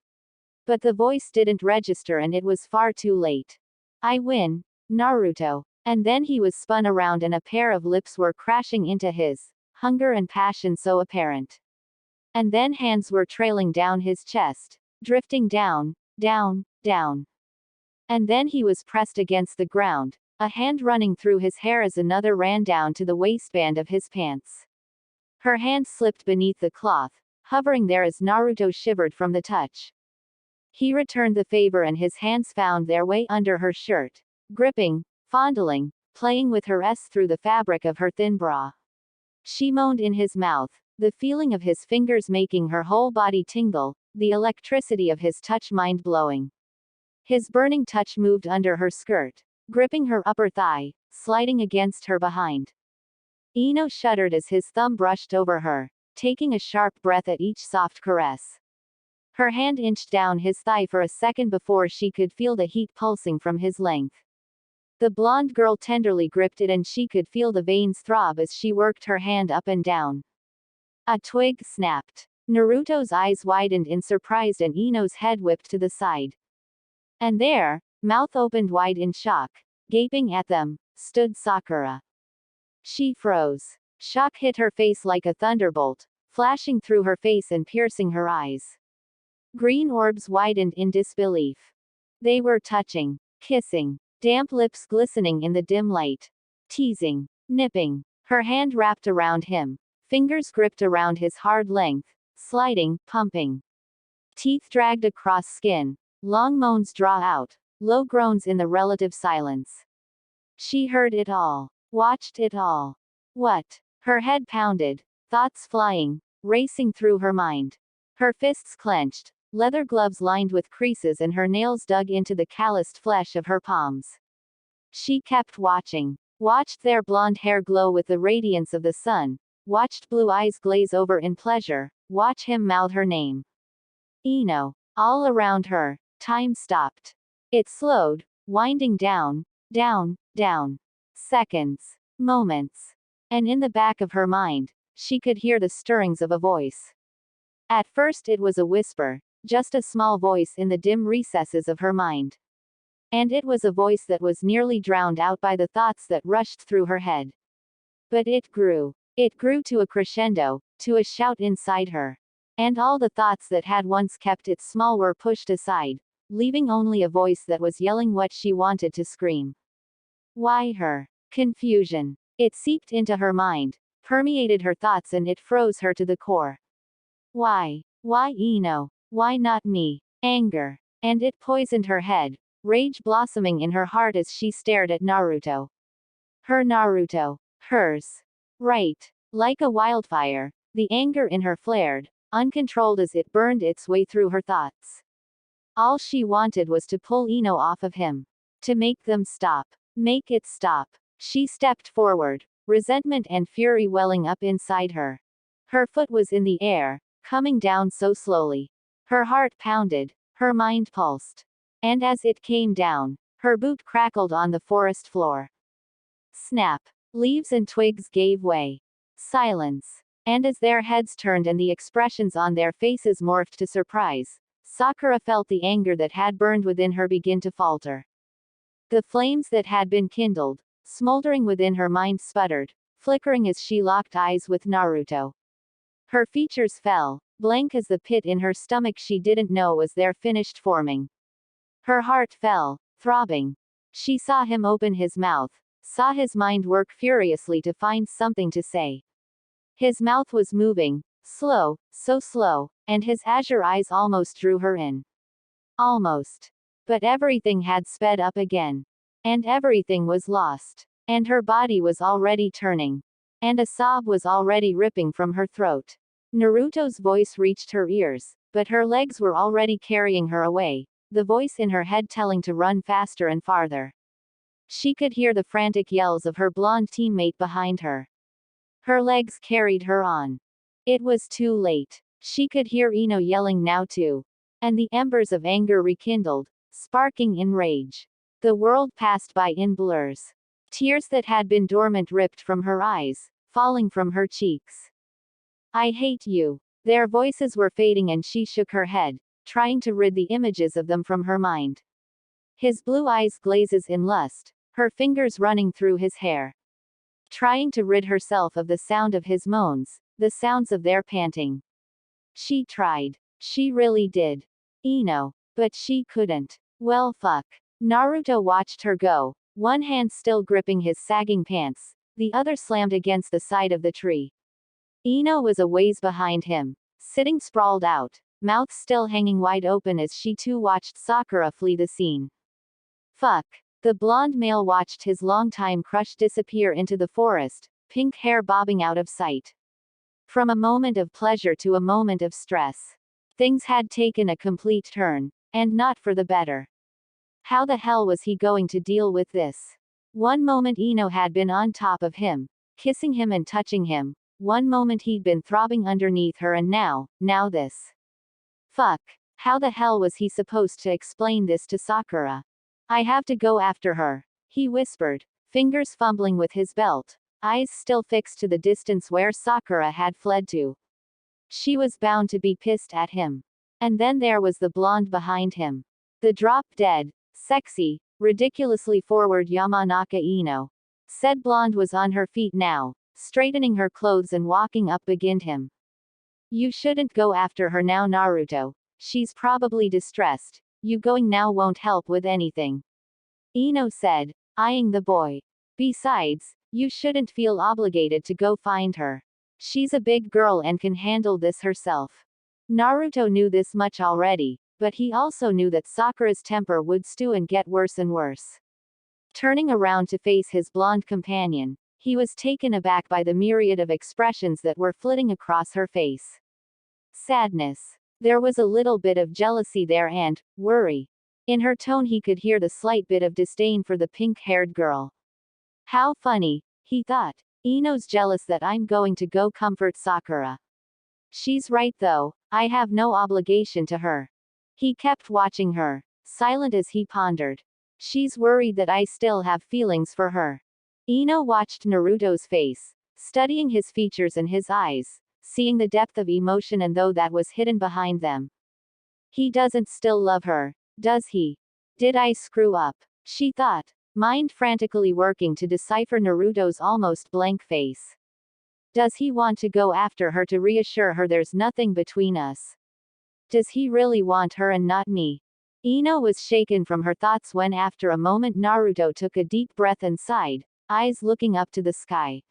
But the voice didn't register and it was far too late. I win, Naruto. And then he was spun around and a pair of lips were crashing into his, hunger and passion so apparent. And then hands were trailing down his chest, drifting down, down, down. And then he was pressed against the ground, a hand running through his hair as another ran down to the waistband of his pants. Her hand slipped beneath the cloth, hovering there as Naruto shivered from the touch. He returned the favor and his hands found their way under her shirt, gripping, fondling, playing with her S through the fabric of her thin bra. She moaned in his mouth, the feeling of his fingers making her whole body tingle, the electricity of his touch mind-blowing. His burning touch moved under her skirt, gripping her upper thigh, sliding against her behind. Ino shuddered as his thumb brushed over her, taking a sharp breath at each soft caress. Her hand inched down his thigh for a second before she could feel the heat pulsing from his length. The blonde girl tenderly gripped it and she could feel the veins throb as she worked her hand up and down. A twig snapped. Naruto's eyes widened in surprise and Ino's head whipped to the side. And there, mouth opened wide in shock, gaping at them, stood Sakura. She froze. Shock hit her face like a thunderbolt, flashing through her face and piercing her eyes. Green orbs widened in disbelief. They were touching, kissing, damp lips glistening in the dim light. Teasing, nipping. Her hand wrapped around him, fingers gripped around his hard length, sliding, pumping. Teeth dragged across skin, long moans draw out, low groans in the relative silence. She heard it all, watched it all. What? Her head pounded, thoughts flying, racing through her mind. Her fists clenched, leather gloves lined with creases and her nails dug into the calloused flesh of her palms. She kept watching. Watched their blonde hair glow with the radiance of the sun. Watched blue eyes glaze over in pleasure. Watch him mouth her name. Ino. All around her, time stopped. It slowed, winding down, down, down. Seconds. Moments. And in the back of her mind, she could hear the stirrings of a voice. At first it was a whisper, just a small voice in the dim recesses of her mind. And it was a voice that was nearly drowned out by the thoughts that rushed through her head. But it grew. It grew to a crescendo, to a shout inside her. And all the thoughts that had once kept it small were pushed aside, leaving only a voice that was yelling what she wanted to scream. Why her? Confusion. It seeped into her mind, permeated her thoughts, and it froze her to the core. Why? Why Ino? Why not me? Anger. And it poisoned her head, rage blossoming in her heart as she stared at Naruto. Her Naruto. Hers. Right. Like a wildfire, the anger in her flared, uncontrolled as it burned its way through her thoughts. All she wanted was to pull Ino off of him. To make them stop. Make it stop. She stepped forward, resentment and fury welling up inside her. Her foot was in the air, coming down so slowly. Her heart pounded, her mind pulsed. And as it came down, her boot crackled on the forest floor. Snap. Leaves and twigs gave way. Silence. And as their heads turned and the expressions on their faces morphed to surprise, Sakura felt the anger that had burned within her begin to falter. The flames that had been kindled, smoldering within her mind sputtered, flickering as she locked eyes with Naruto. Her features fell, blank as the pit in her stomach she didn't know was there finished forming. Her heart fell, throbbing. She saw him open his mouth, saw his mind work furiously to find something to say. His mouth was moving, slow, so slow, and his azure eyes almost drew her in. Almost. But everything had sped up again. And everything was lost. And her body was already turning. And a sob was already ripping from her throat. Naruto's voice reached her ears, but her legs were already carrying her away, the voice in her head telling to run faster and farther. She could hear the frantic yells of her blonde teammate behind her. Her legs carried her on. It was too late. She could hear Ino yelling now too. And the embers of anger rekindled, sparking in rage. The world passed by in blurs. Tears that had been dormant ripped from her eyes, falling from her cheeks. I hate you. Their voices were fading and she shook her head, trying to rid the images of them from her mind. His blue eyes glazes in lust, her fingers running through his hair. Trying to rid herself of the sound of his moans, the sounds of their panting. She tried. She really did. Ino. But she couldn't. Well fuck. Naruto watched her go, one hand still gripping his sagging pants, the other slammed against the side of the tree. Ino was a ways behind him, sitting sprawled out, mouth still hanging wide open as she too watched Sakura flee the scene. Fuck. The blonde male watched his longtime crush disappear into the forest, pink hair bobbing out of sight. From a moment of pleasure to a moment of stress. Things had taken a complete turn, and not for the better. How the hell was he going to deal with this? One moment Ino had been on top of him, kissing him and touching him. One moment he'd been throbbing underneath her and now this. Fuck. How the hell was he supposed to explain this to Sakura? I have to go after her, he whispered, fingers fumbling with his belt, eyes still fixed to the distance where Sakura had fled to. She was bound to be pissed at him. And then there was the blonde behind him. The drop-dead, sexy, ridiculously forward Yamanaka Ino. Said blonde was on her feet now, straightening her clothes and walking up behind him. You shouldn't go after her now, Naruto. She's probably distressed. You going now won't help with anything. Ino said, eyeing the boy. Besides, you shouldn't feel obligated to go find her. She's a big girl and can handle this herself. Naruto knew this much already, but he also knew that Sakura's temper would stew and get worse and worse. Turning around to face his blonde companion, He was taken aback by the myriad of expressions that were flitting across her face. Sadness. There was a little bit of jealousy there and worry. In her tone he could hear the slight bit of disdain for the pink-haired girl. How funny, he thought. Ino's jealous that I'm going to go comfort Sakura. She's right though, I have no obligation to her. He kept watching her, silent as he pondered. She's worried that I still have feelings for her. Ino watched Naruto's face, studying his features and his eyes, seeing the depth of emotion and though that was hidden behind them. He doesn't still love her, does he? Did I screw up? She thought, mind frantically working to decipher Naruto's almost blank face. Does he want to go after her to reassure her there's nothing between us? Does he really want her and not me? Ino was shaken from her thoughts when after a moment Naruto took a deep breath and sighed, eyes looking up to the sky.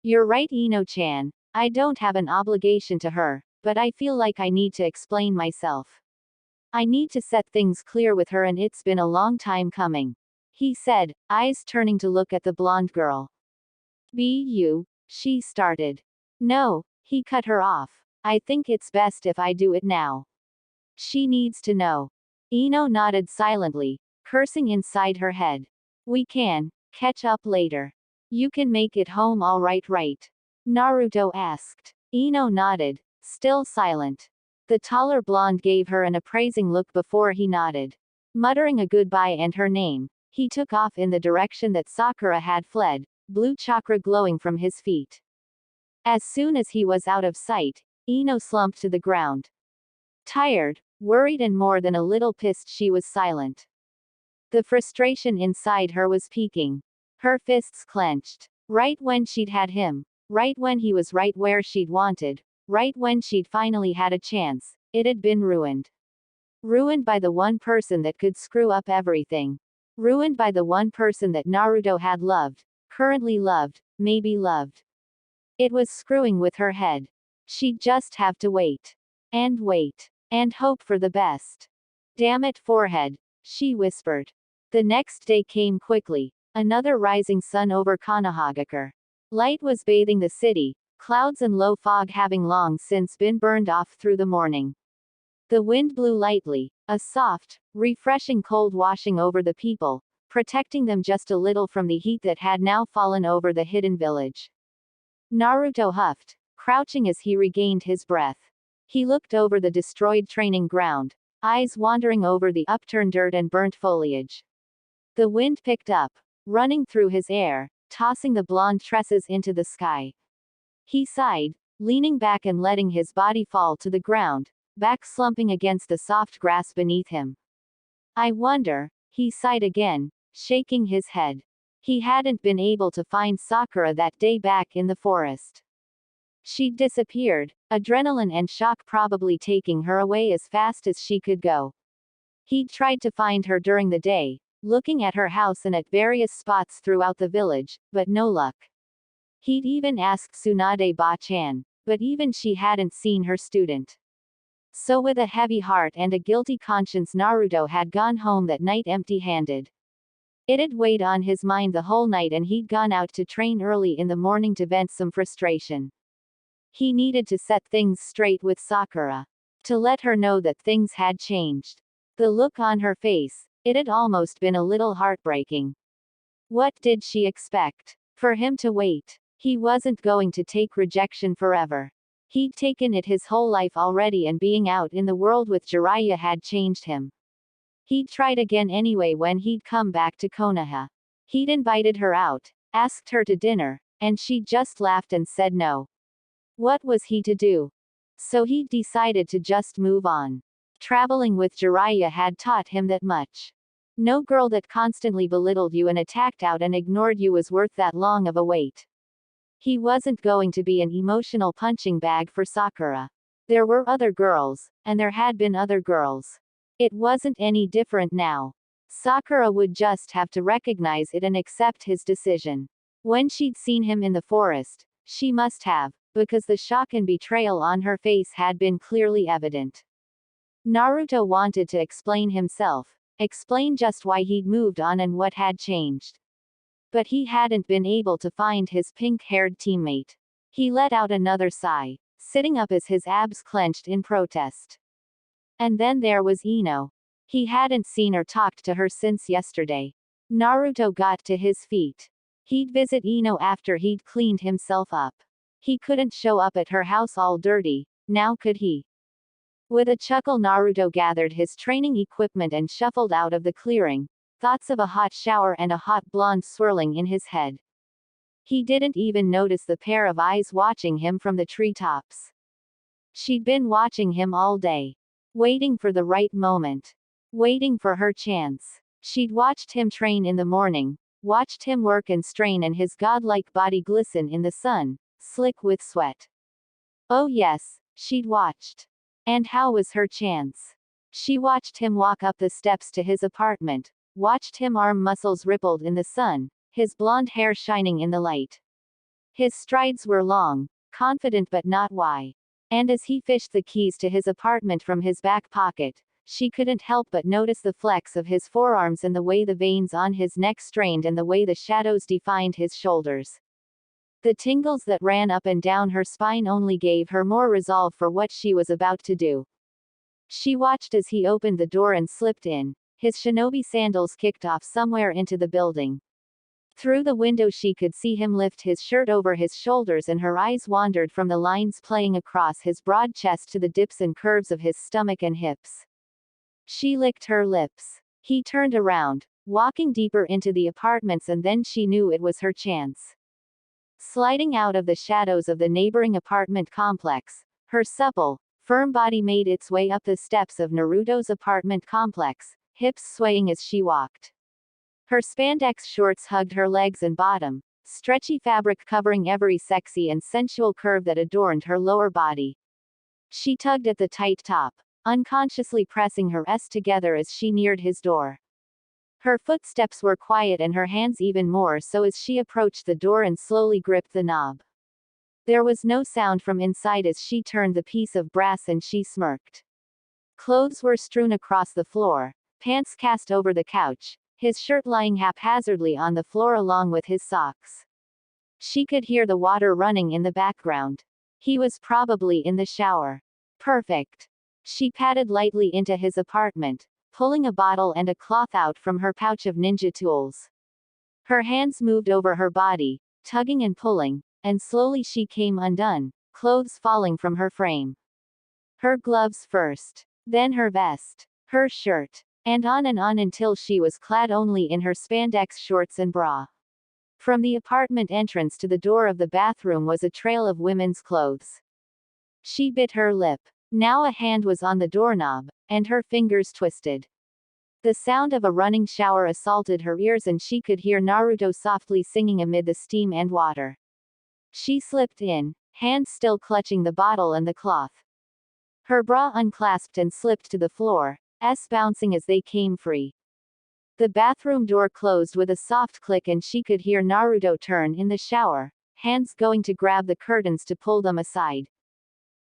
You're right, Ino-chan, I don't have an obligation to her, but I feel like I need to explain myself. I need to set things clear with her and it's been a long time coming. He said, eyes turning to look at the blonde girl. She started. No, he cut her off. I think it's best if I do it now. She needs to know. Ino nodded silently, cursing inside her head. We can catch up later. You can make it home all right, right? Naruto asked. Ino nodded, still silent. The taller blonde gave her an appraising look before he nodded. Muttering a goodbye and her name, he took off in the direction that Sakura had fled, blue chakra glowing from his feet. As soon as he was out of sight, Ino slumped to the ground. Tired, worried and more than a little pissed, she was silent. The frustration inside her was peaking. Her fists clenched. Right when she'd had him. Right when he was right where she'd wanted. Right when she'd finally had a chance, it had been ruined. Ruined by the one person that could screw up everything. Ruined by the one person that Naruto had loved, currently loved, maybe loved. It was screwing with her head. She'd just have to wait. And wait. And hope for the best. Damn it, forehead, she whispered. The next day came quickly, another rising sun over Konohagakure. Light was bathing the city, clouds and low fog having long since been burned off through the morning. The wind blew lightly, a soft, refreshing cold washing over the people, protecting them just a little from the heat that had now fallen over the hidden village. Naruto huffed, crouching as he regained his breath. He looked over the destroyed training ground, eyes wandering over the upturned dirt and burnt foliage. The wind picked up, running through his hair, tossing the blonde tresses into the sky. He sighed, leaning back and letting his body fall to the ground, back slumping against the soft grass beneath him. I wonder, he sighed again, shaking his head. He hadn't been able to find Sakura that day back in the forest. She'd disappeared, adrenaline and shock probably taking her away as fast as she could go. He'd tried to find her during the day, looking at her house and at various spots throughout the village, but no luck. He'd even asked Tsunade Ba-chan, but even she hadn't seen her student. So with a heavy heart and a guilty conscience Naruto had gone home that night empty-handed. It had weighed on his mind the whole night and he'd gone out to train early in the morning to vent some frustration. He needed to set things straight with Sakura. To let her know that things had changed. The look on her face, it had almost been a little heartbreaking. What did she expect? For him to wait. He wasn't going to take rejection forever. He'd taken it his whole life already and being out in the world with Jiraiya had changed him. He'd tried again anyway when he'd come back to Konoha. He'd invited her out, asked her to dinner, and she'd just laughed and said no. What was he to do? So he'd decided to just move on. Traveling with Jiraiya had taught him that much. No girl that constantly belittled you and attacked out and ignored you was worth that long of a wait. He wasn't going to be an emotional punching bag for Sakura. There were other girls, and there had been other girls. It wasn't any different now. Sakura would just have to recognize it and accept his decision. When she'd seen him in the forest, she must have, because the shock and betrayal on her face had been clearly evident. Naruto wanted to explain himself, explain just why he'd moved on and what had changed. But he hadn't been able to find his pink-haired teammate. He let out another sigh, sitting up as his abs clenched in protest. And then there was Ino. He hadn't seen or talked to her since yesterday. Naruto got to his feet. He'd visit Ino after he'd cleaned himself up. He couldn't show up at her house all dirty, now could he? With a chuckle, Naruto gathered his training equipment and shuffled out of the clearing, thoughts of a hot shower and a hot blonde swirling in his head. He didn't even notice the pair of eyes watching him from the treetops. She'd been watching him all day. Waiting for the right moment. Waiting for her chance. She'd watched him train in the morning, watched him work and strain and his godlike body glisten in the sun, slick with sweat. Oh yes, she'd watched. And how was her chance? She watched him walk up the steps to his apartment, watched him arm muscles rippled in the sun, his blonde hair shining in the light. His strides were long, confident but not why. And as he fished the keys to his apartment from his back pocket, she couldn't help but notice the flex of his forearms and the way the veins on his neck strained and the way the shadows defined his shoulders. The tingles that ran up and down her spine only gave her more resolve for what she was about to do. She watched as he opened the door and slipped in, his shinobi sandals kicked off somewhere into the building. Through the window she could see him lift his shirt over his shoulders and her eyes wandered from the lines playing across his broad chest to the dips and curves of his stomach and hips. She licked her lips. He turned around, walking deeper into the apartments, and then she knew it was her chance. Sliding out of the shadows of the neighboring apartment complex, her supple, firm body made its way up the steps of Naruto's apartment complex, hips swaying as she walked. Her spandex shorts hugged her legs and bottom, stretchy fabric covering every sexy and sensual curve that adorned her lower body. She tugged at the tight top, unconsciously pressing her S together as she neared his door. Her footsteps were quiet and her hands even more so as she approached the door and slowly gripped the knob. There was no sound from inside as she turned the piece of brass and she smirked. Clothes were strewn across the floor, pants cast over the couch, his shirt lying haphazardly on the floor along with his socks. She could hear the water running in the background. He was probably in the shower. Perfect. She padded lightly into his apartment, pulling a bottle and a cloth out from her pouch of ninja tools. Her hands moved over her body, tugging and pulling, and slowly she came undone, clothes falling from her frame. Her gloves first, then her vest, her shirt, and on until she was clad only in her spandex shorts and bra. From the apartment entrance to the door of the bathroom was a trail of women's clothes. She bit her lip. Now a hand was on the doorknob, and her fingers twisted. The sound of a running shower assaulted her ears and she could hear Naruto softly singing amid the steam and water. She slipped in, hands still clutching the bottle and the cloth. Her bra unclasped and slipped to the floor, bouncing as they came free. The bathroom door closed with a soft click and she could hear Naruto turn in the shower, hands going to grab the curtains to pull them aside.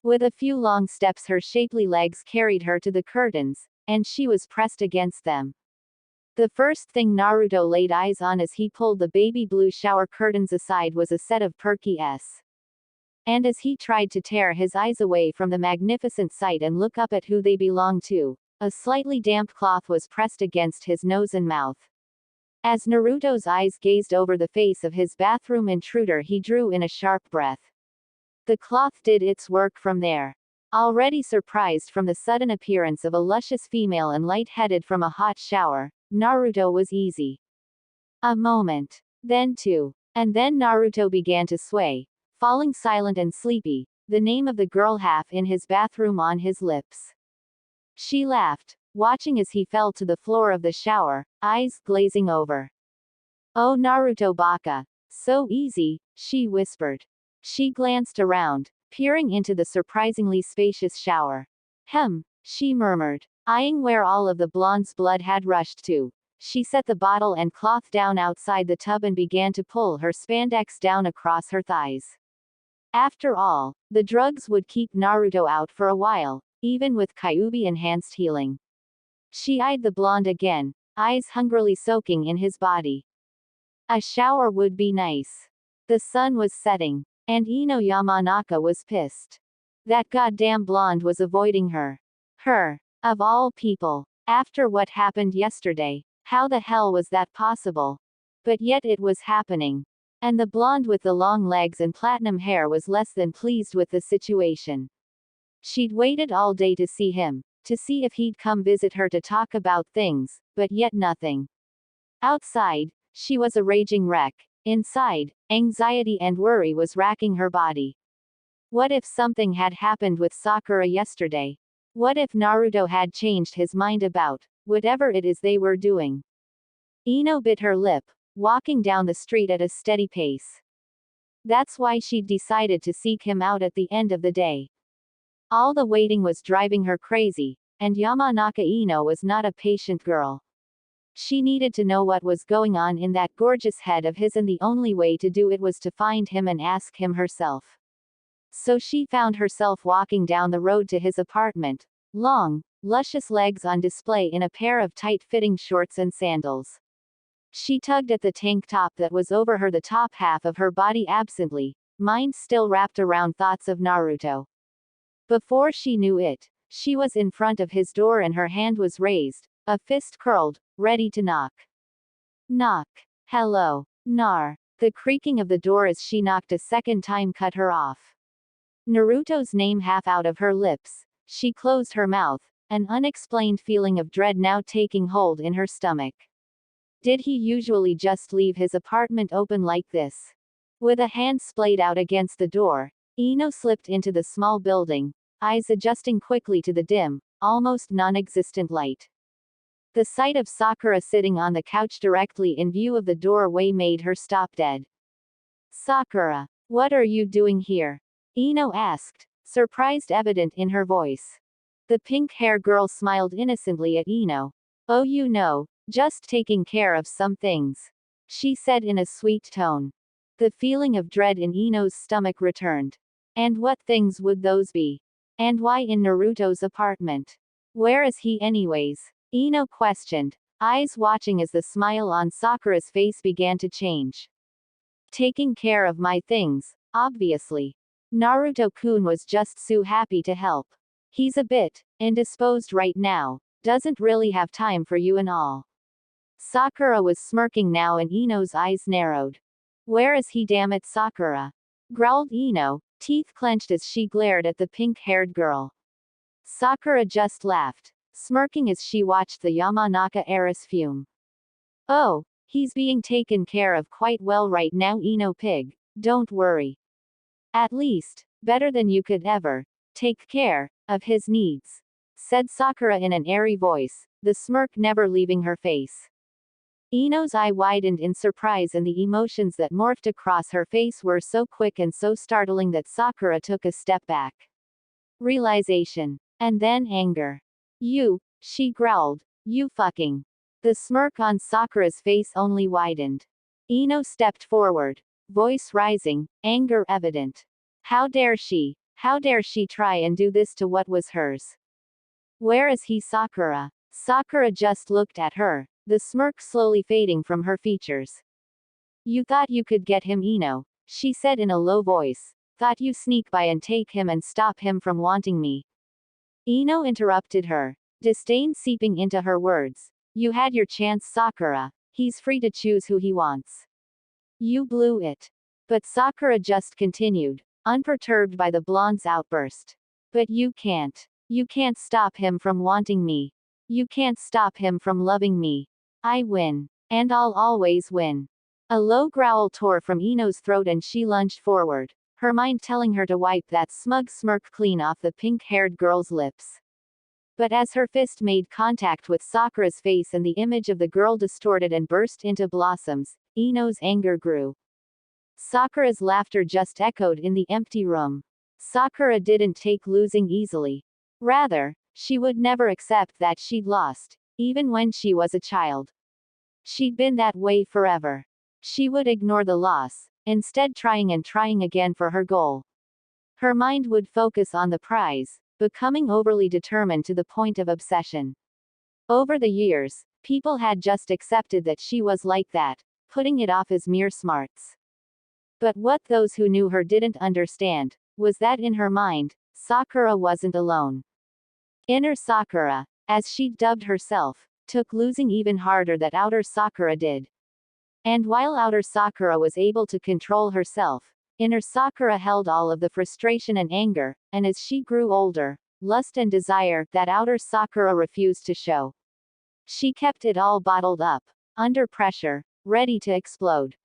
With a few long steps her shapely legs carried her to the curtains, and she was pressed against them. The first thing Naruto laid eyes on as he pulled the baby blue shower curtains aside was a set of perky S. And as he tried to tear his eyes away from the magnificent sight and look up at who they belonged to, a slightly damp cloth was pressed against his nose and mouth. As Naruto's eyes gazed over the face of his bathroom intruder he drew in a sharp breath. The cloth did its work from there. Already surprised from the sudden appearance of a luscious female and light-headed from a hot shower, Naruto was easy. A moment. Then two. And then Naruto began to sway, falling silent and sleepy, the name of the girl half in his bathroom on his lips. She laughed, watching as he fell to the floor of the shower, eyes glazing over. Oh Naruto baka. So easy, she whispered. She glanced around, peering into the surprisingly spacious shower. She murmured, eyeing where all of the blonde's blood had rushed to. She set the bottle and cloth down outside the tub and began to pull her spandex down across her thighs. After all, the drugs would keep Naruto out for a while, even with Kyuubi-enhanced healing. She eyed the blonde again, eyes hungrily soaking in his body. A shower would be nice. The sun was setting, and Ino Yamanaka was pissed. That goddamn blonde was avoiding her. Her. Of all people. After what happened yesterday, how the hell was that possible? But yet it was happening. And the blonde with the long legs and platinum hair was less than pleased with the situation. She'd waited all day to see him, to see if he'd come visit her to talk about things, but yet nothing. Outside, she was a raging wreck. Inside, anxiety and worry was racking her body. What if something had happened with Sakura yesterday? What if Naruto had changed his mind about whatever it is they were doing? Ino bit her lip, walking down the street at a steady pace. That's why she'd decided to seek him out at the end of the day. All the waiting was driving her crazy, and Yamanaka Ino was not a patient girl. She needed to know what was going on in that gorgeous head of his, and the only way to do it was to find him and ask him herself. So she found herself walking down the road to his apartment, long, luscious legs on display in a pair of tight-fitting shorts and sandals. She tugged at the tank top that was over her, the top half of her body absently, mind still wrapped around thoughts of Naruto. Before she knew it, she was in front of his door and her hand was raised, a fist curled, ready to knock. Knock. Hello. Nar. The creaking of the door as she knocked a second time cut her off. Naruto's name half out of her lips, she closed her mouth, an unexplained feeling of dread now taking hold in her stomach. Did he usually just leave his apartment open like this? With a hand splayed out against the door, Ino slipped into the small building, eyes adjusting quickly to the dim, almost non-existent light. The sight of Sakura sitting on the couch directly in view of the doorway made her stop dead. Sakura, what are you doing here? Ino asked, surprise evident in her voice. The pink-haired girl smiled innocently at Ino. Oh, you know, just taking care of some things, she said in a sweet tone. The feeling of dread in Ino's stomach returned. And what things would those be? And why in Naruto's apartment? Where is he anyways? Ino questioned, eyes watching as the smile on Sakura's face began to change. Taking care of my things, obviously. Naruto-kun was just so happy to help. He's a bit indisposed right now, doesn't really have time for you and all. Sakura was smirking now and Ino's eyes narrowed. Where is he, damn it, Sakura? Growled Ino, teeth clenched as she glared at the pink-haired girl. Sakura just laughed, smirking as she watched the Yamanaka heiress fume. Oh, he's being taken care of quite well right now, Ino pig, don't worry. At least, better than you could ever take care of his needs, said Sakura in an airy voice, the smirk never leaving her face. Ino's eye widened in surprise, and the emotions that morphed across her face were so quick and so startling that Sakura took a step back. Realization. And then anger. You, she growled, you fucking. The smirk on Sakura's face only widened. Ino stepped forward, voice rising, anger evident. How dare she try and do this to what was hers? Where is he, Sakura? Sakura just looked at her, the smirk slowly fading from her features. You thought you could get him, Ino, she said in a low voice. Thought you sneak by and take him and stop him from wanting me. Ino interrupted her, disdain seeping into her words. You had your chance, Sakura. He's free to choose who he wants. You blew it. But Sakura just continued, unperturbed by the blonde's outburst. But you can't. You can't stop him from wanting me. You can't stop him from loving me. I win. And I'll always win. A low growl tore from Ino's throat and she lunged forward, her mind telling her to wipe that smug smirk clean off the pink-haired girl's lips. But as her fist made contact with Sakura's face and the image of the girl distorted and burst into blossoms, Ino's anger grew. Sakura's laughter just echoed in the empty room. Sakura didn't take losing easily. Rather, she would never accept that she'd lost, even when she was a child. She'd been that way forever. She would ignore the loss, instead trying and trying again for her goal. Her mind would focus on the prize, becoming overly determined to the point of obsession. Over the years, people had just accepted that she was like that, putting it off as mere smarts. But what those who knew her didn't understand was that in her mind, Sakura wasn't alone. Inner Sakura, as she dubbed herself, took losing even harder than outer Sakura did. And while outer Sakura was able to control herself, inner Sakura held all of the frustration and anger, and as she grew older, lust and desire that outer Sakura refused to show. She kept it all bottled up, under pressure, ready to explode.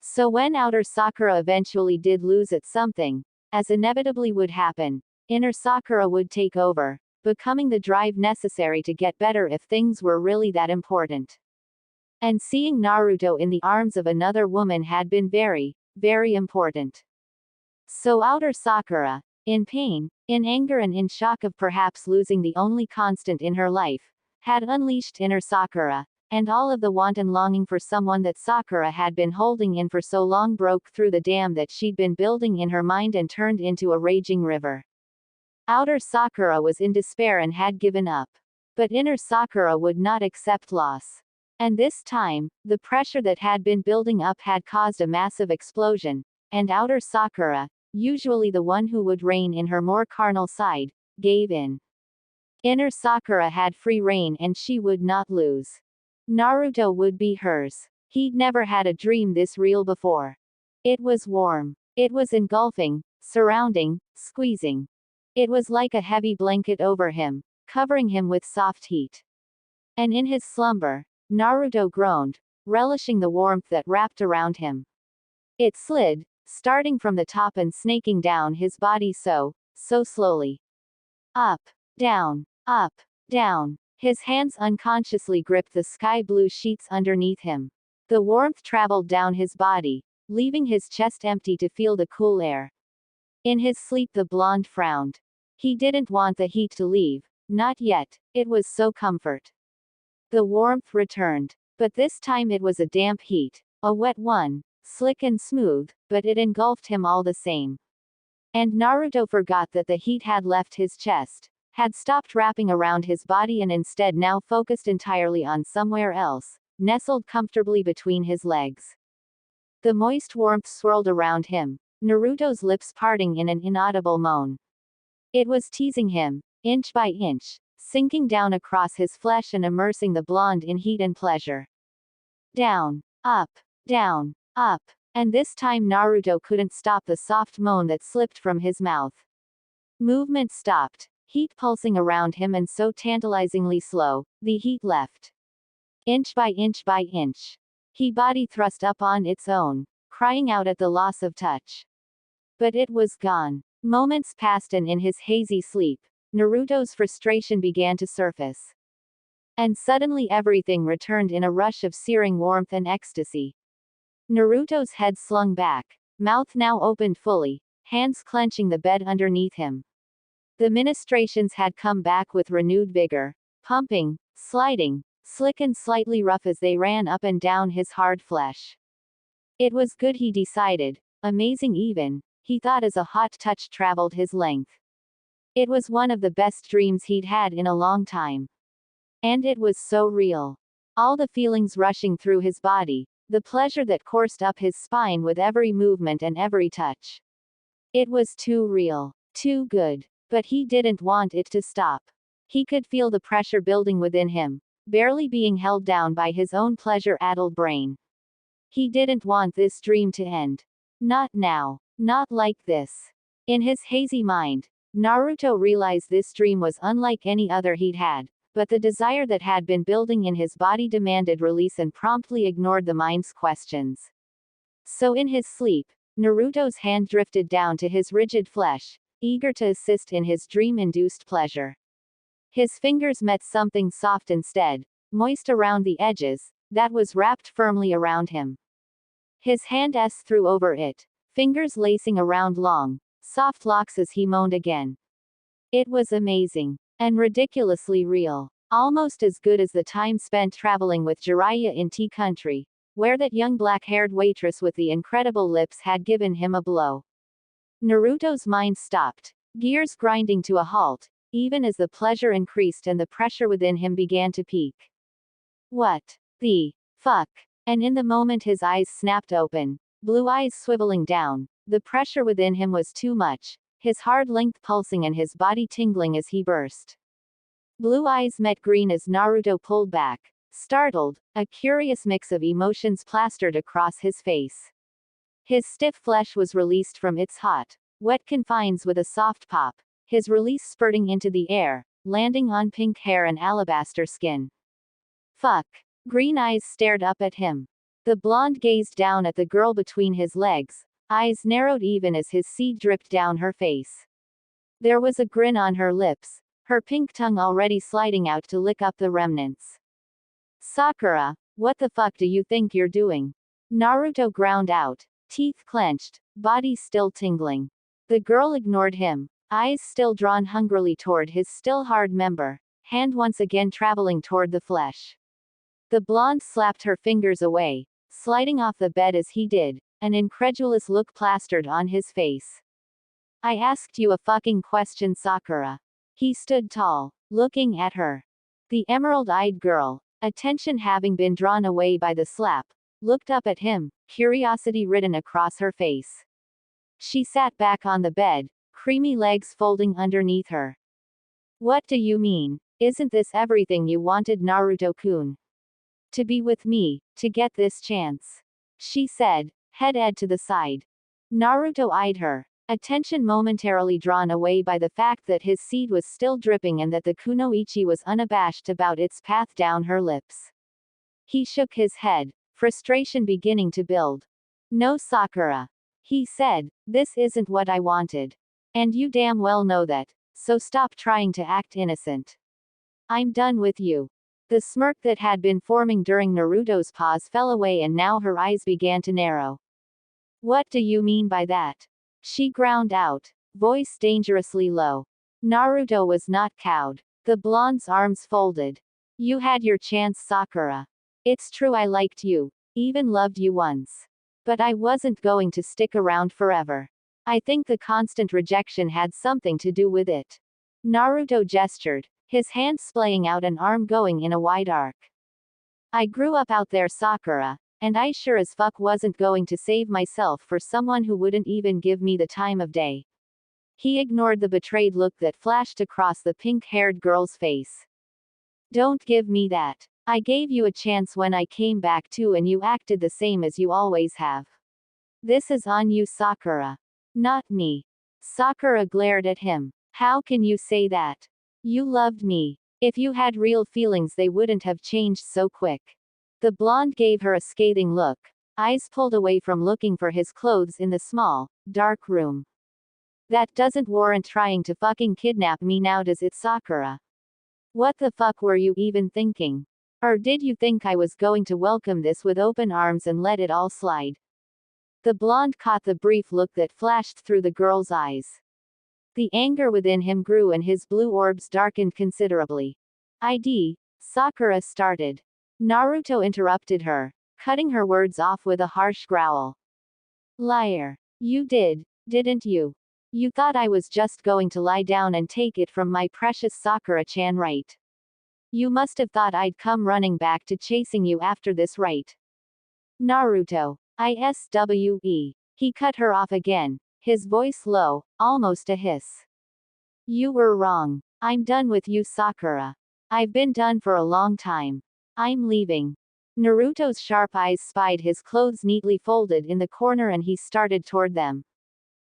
So when outer Sakura eventually did lose at something, as inevitably would happen, inner Sakura would take over, becoming the drive necessary to get better if things were really that important. And seeing Naruto in the arms of another woman had been very, very important. So outer Sakura, in pain, in anger and in shock of perhaps losing the only constant in her life, had unleashed inner Sakura, and all of the wanton longing for someone that Sakura had been holding in for so long broke through the dam that she'd been building in her mind and turned into a raging river. Outer Sakura was in despair and had given up. But inner Sakura would not accept loss. And this time, the pressure that had been building up had caused a massive explosion, and outer Sakura, usually the one who would reign in her more carnal side, gave in. Inner Sakura had free reign and she would not lose. Naruto would be hers. He'd never had a dream this real before. It was warm. It was engulfing, surrounding, squeezing. It was like a heavy blanket over him, covering him with soft heat. And in his slumber, Naruto groaned, relishing the warmth that wrapped around him. It slid, starting from the top and snaking down his body so slowly. Up, down, up, down. His hands unconsciously gripped the sky blue sheets underneath him. The warmth traveled down his body, leaving his chest empty to feel the cool air. In his sleep the blonde frowned. He didn't want the heat to leave, not yet, it was so comfort. The warmth returned. But this time it was a damp heat, a wet one, slick and smooth, but it engulfed him all the same. And Naruto forgot that the heat had left his chest, had stopped wrapping around his body and instead now focused entirely on somewhere else, nestled comfortably between his legs. The moist warmth swirled around him, Naruto's lips parting in an inaudible moan. It was teasing him, inch by inch, sinking down across his flesh and immersing the blonde in heat and pleasure. Down, up, and this time Naruto couldn't stop the soft moan that slipped from his mouth. Movement stopped, heat pulsing around him and so tantalizingly slow, the heat left. Inch by inch by inch. He body thrust up on its own, crying out at the loss of touch. But it was gone. Moments passed and in his hazy sleep, Naruto's frustration began to surface. And suddenly everything returned in a rush of searing warmth and ecstasy. Naruto's head slung back, mouth now opened fully, hands clenching the bed underneath him. The ministrations had come back with renewed vigor, pumping, sliding, slick and slightly rough as they ran up and down his hard flesh. It was good, he decided, amazing even, he thought as a hot touch traveled his length. It was one of the best dreams he'd had in a long time. And it was so real. All the feelings rushing through his body, the pleasure that coursed up his spine with every movement and every touch. It was too real, too good, but he didn't want it to stop. He could feel the pressure building within him, barely being held down by his own pleasure-addled brain. He didn't want this dream to end. Not now. Not like this. In his hazy mind, Naruto realized this dream was unlike any other he'd had, but the desire that had been building in his body demanded release and promptly ignored the mind's questions. So in his sleep, Naruto's hand drifted down to his rigid flesh, eager to assist in his dream-induced pleasure. His fingers met something soft instead, moist around the edges, that was wrapped firmly around him. His hand threw over it, fingers lacing around long, soft locks as he moaned again. It was amazing. And ridiculously real. Almost as good as the time spent traveling with Jiraiya in Tea Country, where that young black-haired waitress with the incredible lips had given him a blow. Naruto's mind stopped, gears grinding to a halt, even as the pleasure increased and the pressure within him began to peak. What the fuck? And in the moment his eyes snapped open, blue eyes swiveling down, the pressure within him was too much, his hard length pulsing and his body tingling as he burst. Blue eyes met green as Naruto pulled back. Startled, a curious mix of emotions plastered across his face. His stiff flesh was released from its hot, wet confines with a soft pop, his release spurting into the air, landing on pink hair and alabaster skin. Fuck. Green eyes stared up at him. The blonde gazed down at the girl between his legs, eyes narrowed even as his seed dripped down her face. There was a grin on her lips, her pink tongue already sliding out to lick up the remnants. Sakura, what the fuck do you think you're doing? Naruto ground out, teeth clenched, body still tingling. The girl ignored him, eyes still drawn hungrily toward his still hard member, hand once again traveling toward the flesh. The blonde slapped her fingers away, sliding off the bed as he did, an incredulous look plastered on his face. I asked you a fucking question, Sakura. He stood tall, looking at her. The emerald-eyed girl, attention having been drawn away by the slap, looked up at him, curiosity written across her face. She sat back on the bed, creamy legs folding underneath her. What do you mean? Isn't this everything you wanted, Naruto-kun? To be with me, to get this chance. She said, head to the side. Naruto eyed her, attention momentarily drawn away by the fact that his seed was still dripping and that the kunoichi was unabashed about its path down her lips. He shook his head, frustration beginning to build. No, Sakura. He said, this isn't what I wanted. And you damn well know that, so stop trying to act innocent. I'm done with you. The smirk that had been forming during Naruto's pause fell away and now her eyes began to narrow. What do you mean by that? She ground out, voice dangerously low. Naruto was not cowed. The blonde's arms folded. You had your chance, Sakura. It's true I liked you, even loved you once. But I wasn't going to stick around forever. I think the constant rejection had something to do with it. Naruto gestured, his hand splaying out an arm going in a wide arc. I grew up out there, Sakura, and I sure as fuck wasn't going to save myself for someone who wouldn't even give me the time of day. He ignored the betrayed look that flashed across the pink-haired girl's face. Don't give me that. I gave you a chance when I came back too and you acted the same as you always have. This is on you, Sakura. Not me. Sakura glared at him. How can you say that? You loved me. If you had real feelings they wouldn't have changed so quick. The blonde gave her a scathing look, eyes pulled away from looking for his clothes in the small, dark room. That doesn't warrant trying to fucking kidnap me now, does it, Sakura? What the fuck were you even thinking? Or did you think I was going to welcome this with open arms and let it all slide? The blonde caught the brief look that flashed through the girl's eyes. The anger within him grew and his blue orbs darkened considerably. Sakura started. Naruto interrupted her, cutting her words off with a harsh growl. Liar. You didn't you? You thought I was just going to lie down and take it from my precious Sakura-chan, right? You must have thought I'd come running back to chasing you after this, right? Naruto. ISWE. He cut her off again, his voice low, almost a hiss. You were wrong. I'm done with you, Sakura. I've been done for a long time. I'm leaving. Naruto's sharp eyes spied his clothes neatly folded in the corner and he started toward them.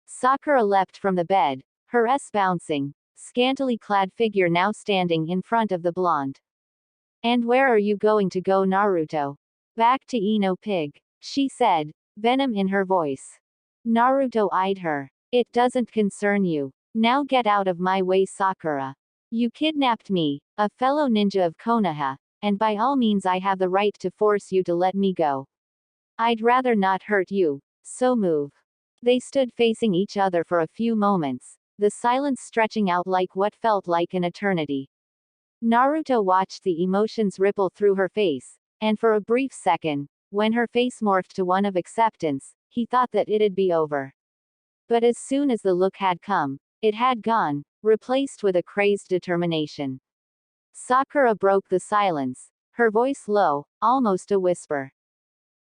Sakura leapt from the bed, her bouncing, scantily clad figure now standing in front of the blonde. And where are you going to go, Naruto? Back to Ino Pig, she said, venom in her voice. Naruto eyed her. It doesn't concern you. Now get out of my way, Sakura. You kidnapped me, a fellow ninja of Konoha, and by all means I have the right to force you to let me go. I'd rather not hurt you, so move. They stood facing each other for a few moments, the silence stretching out like what felt like an eternity. Naruto watched the emotions ripple through her face, and for a brief second, when her face morphed to one of acceptance, he thought that it'd be over. But as soon as the look had come, it had gone, replaced with a crazed determination. Sakura broke the silence, her voice low, almost a whisper.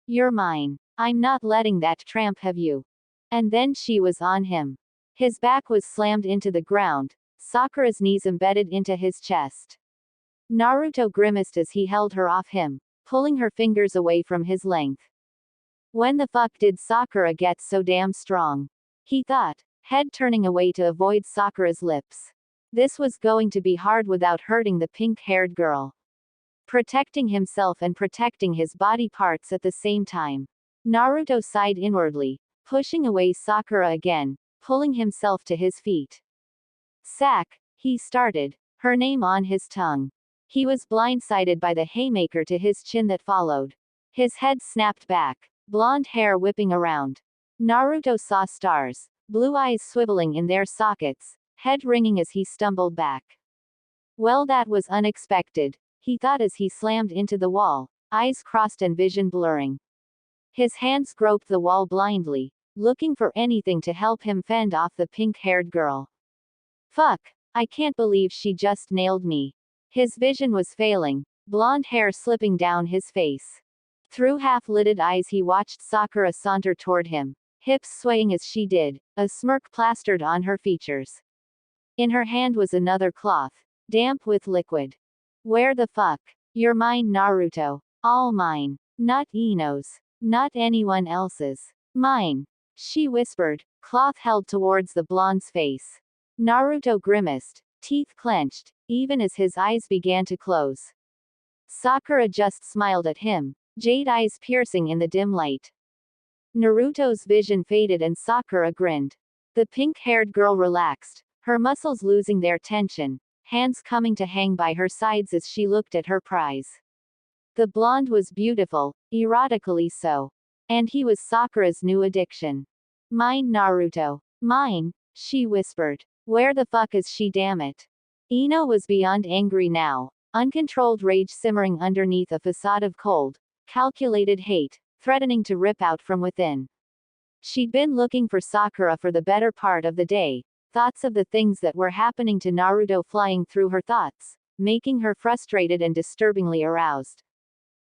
You're mine. I'm not letting that tramp have you. And then she was on him. His back was slammed into the ground, Sakura's knees embedded into his chest. Naruto grimaced as he held her off him, pulling her fingers away from his length. When the fuck did Sakura get so damn strong? He thought, head turning away to avoid Sakura's lips. This was going to be hard without hurting the pink-haired girl. Protecting himself and protecting his body parts at the same time. Naruto sighed inwardly, pushing away Sakura again, pulling himself to his feet. He started, her name on his tongue. He was blindsided by the haymaker to his chin that followed. His head snapped back, blonde hair whipping around. Naruto saw stars, blue eyes swiveling in their sockets, head ringing as he stumbled back. Well, that was unexpected, he thought as he slammed into the wall, eyes crossed and vision blurring. His hands groped the wall blindly, looking for anything to help him fend off the pink-haired girl. Fuck, I can't believe she just nailed me. His vision was failing, blonde hair slipping down his face. Through half-lidded eyes he watched Sakura saunter toward him, hips swaying as she did, a smirk plastered on her features. In her hand was another cloth, damp with liquid. Where the fuck? You're mine, Naruto. All mine. Not Ino's. Not anyone else's. Mine. She whispered, cloth held towards the blonde's face. Naruto grimaced, teeth clenched, even as his eyes began to close. Sakura just smiled at him, jade eyes piercing in the dim light. Naruto's vision faded and Sakura grinned. The pink-haired girl relaxed, her muscles losing their tension, hands coming to hang by her sides as she looked at her prize. The blonde was beautiful, erotically so. And he was Sakura's new addiction. Mine, Naruto. Mine, she whispered. Where the fuck is she, damn it? Ino was beyond angry now, uncontrolled rage simmering underneath a facade of cold, calculated hate, threatening to rip out from within. She'd been looking for Sakura for the better part of the day, thoughts of the things that were happening to Naruto flying through her thoughts, making her frustrated and disturbingly aroused.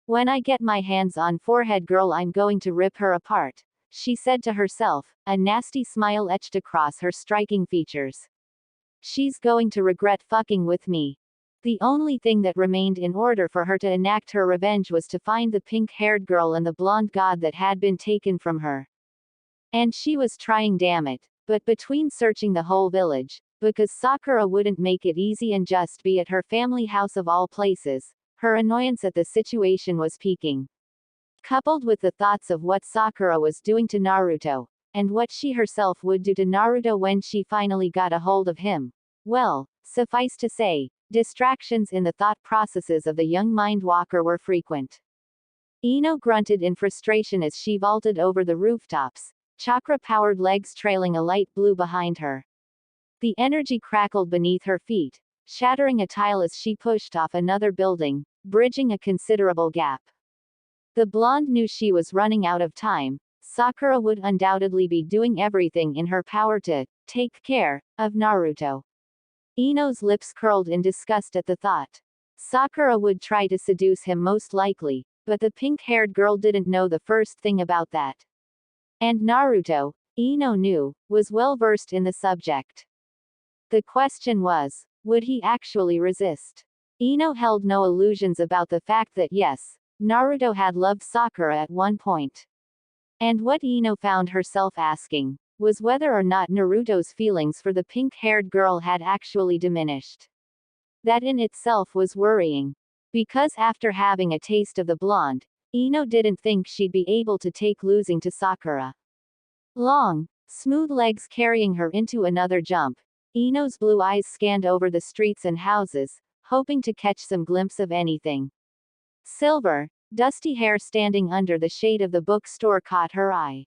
When I get my hands on forehead girl, I'm going to rip her apart, she said to herself, a nasty smile etched across her striking features. She's going to regret fucking with me. The only thing that remained in order for her to enact her revenge was to find the pink-haired girl and the blonde god that had been taken from her. And she was trying, damn it. But between searching the whole village, because Sakura wouldn't make it easy and just be at her family house of all places, her annoyance at the situation was peaking. Coupled with the thoughts of what Sakura was doing to Naruto, and what she herself would do to Naruto when she finally got a hold of him. Well, suffice to say, distractions in the thought processes of the young mind-walker were frequent. Ino grunted in frustration as she vaulted over the rooftops, chakra-powered legs trailing a light blue behind her. The energy crackled beneath her feet, shattering a tile as she pushed off another building, bridging a considerable gap. The blonde knew she was running out of time. Sakura would undoubtedly be doing everything in her power to take care of Naruto. Ino's lips curled in disgust at the thought. Sakura would try to seduce him most likely, but the pink-haired girl didn't know the first thing about that. And Naruto, Ino knew, was well versed in the subject. The question was, would he actually resist? Ino held no illusions about the fact that yes, Naruto had loved Sakura at one point. And what Ino found herself asking was whether or not Naruto's feelings for the pink-haired girl had actually diminished. That in itself was worrying. Because after having a taste of the blonde, Ino didn't think she'd be able to take losing to Sakura. Long, smooth legs carrying her into another jump, Ino's blue eyes scanned over the streets and houses, hoping to catch some glimpse of anything. Silver, dusty hair standing under the shade of the bookstore caught her eye.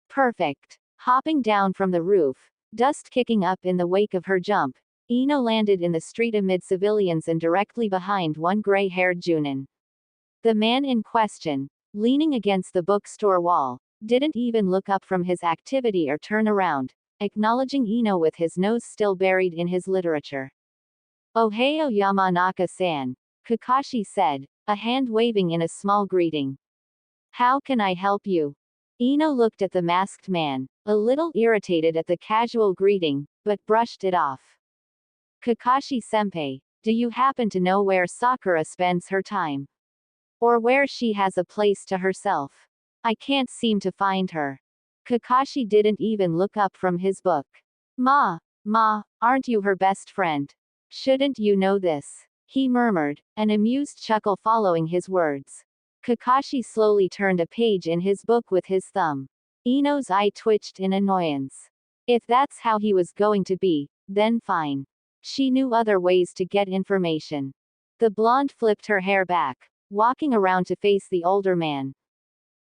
Perfect. Hopping down from the roof, dust kicking up in the wake of her jump, Ino landed in the street amid civilians and directly behind one gray-haired Junin. The man in question, leaning against the bookstore wall, didn't even look up from his activity or turn around, acknowledging Ino with his nose still buried in his literature. Ohio Yamanaka-san, Kakashi said, a hand waving in a small greeting. How can I help you? Ino looked at the masked man, a little irritated at the casual greeting, but brushed it off. Kakashi-senpai, do you happen to know where Sakura spends her time? Or where she has a place to herself? I can't seem to find her. Kakashi didn't even look up from his book. Ma, aren't you her best friend? Shouldn't you know this? He murmured, an amused chuckle following his words. Kakashi slowly turned a page in his book with his thumb. Ino's eye twitched in annoyance. If that's how he was going to be, then fine. She knew other ways to get information. The blonde flipped her hair back, walking around to face the older man.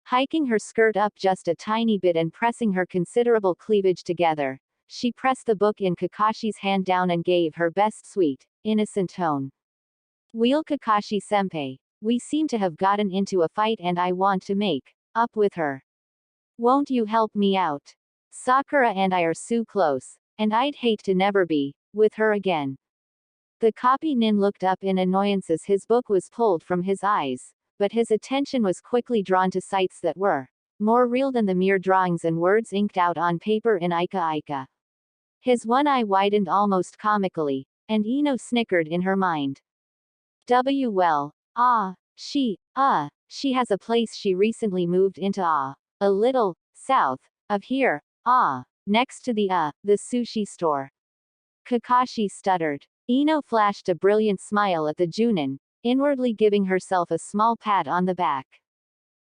Hiking her skirt up just a tiny bit and pressing her considerable cleavage together, she pressed the book in Kakashi's hand down and gave her best sweet, innocent tone. Wheel Kakashi-senpai, we seem to have gotten into a fight and I want to make up with her. Won't you help me out? Sakura and I are so close, and I'd hate to never be with her again. The copy nin looked up in annoyance as his book was pulled from his eyes, but his attention was quickly drawn to sights that were more real than the mere drawings and words inked out on paper in Ika Ika. His one eye widened almost comically, and Ino snickered in her mind. Well, she has a place she recently moved into a little, south, of here, next to the sushi store. Kakashi stuttered. Ino flashed a brilliant smile at the Junin, inwardly giving herself a small pat on the back.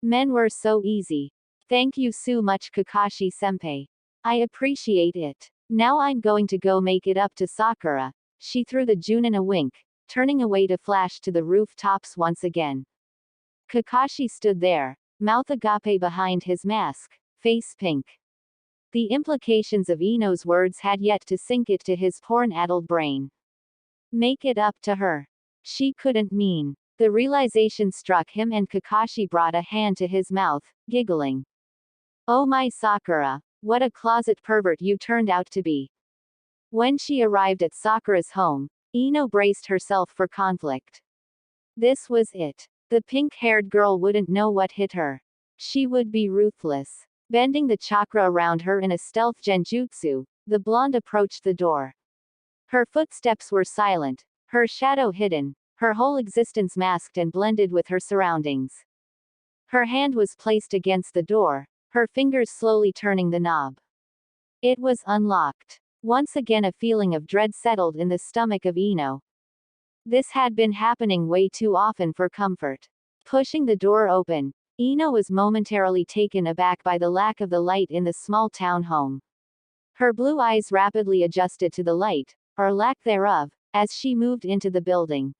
Men were so easy. Thank you so much Kakashi-senpai. I appreciate it. Now I'm going to go make it up to Sakura. She threw the Junin a wink, turning away to flash to the rooftops once again. Kakashi stood there, mouth agape behind his mask, face pink. The implications of Ino's words had yet to sink it to his porn-addled brain. Make it up to her. She couldn't mean. The realization struck him and Kakashi brought a hand to his mouth, giggling. Oh my Sakura, what a closet pervert you turned out to be. When she arrived at Sakura's home, Ino braced herself for conflict. This was it. The pink-haired girl wouldn't know what hit her. She would be ruthless. Bending the chakra around her in a stealth genjutsu, the blonde approached the door. Her footsteps were silent, her shadow hidden, her whole existence masked and blended with her surroundings. Her hand was placed against the door, her fingers slowly turning the knob. It was unlocked. Once again a feeling of dread settled in the stomach of Ino. This had been happening way too often for comfort. Pushing the door open, Ino was momentarily taken aback by the lack of the light in the small town home. Her blue eyes rapidly adjusted to the light, or lack thereof, as she moved into the building.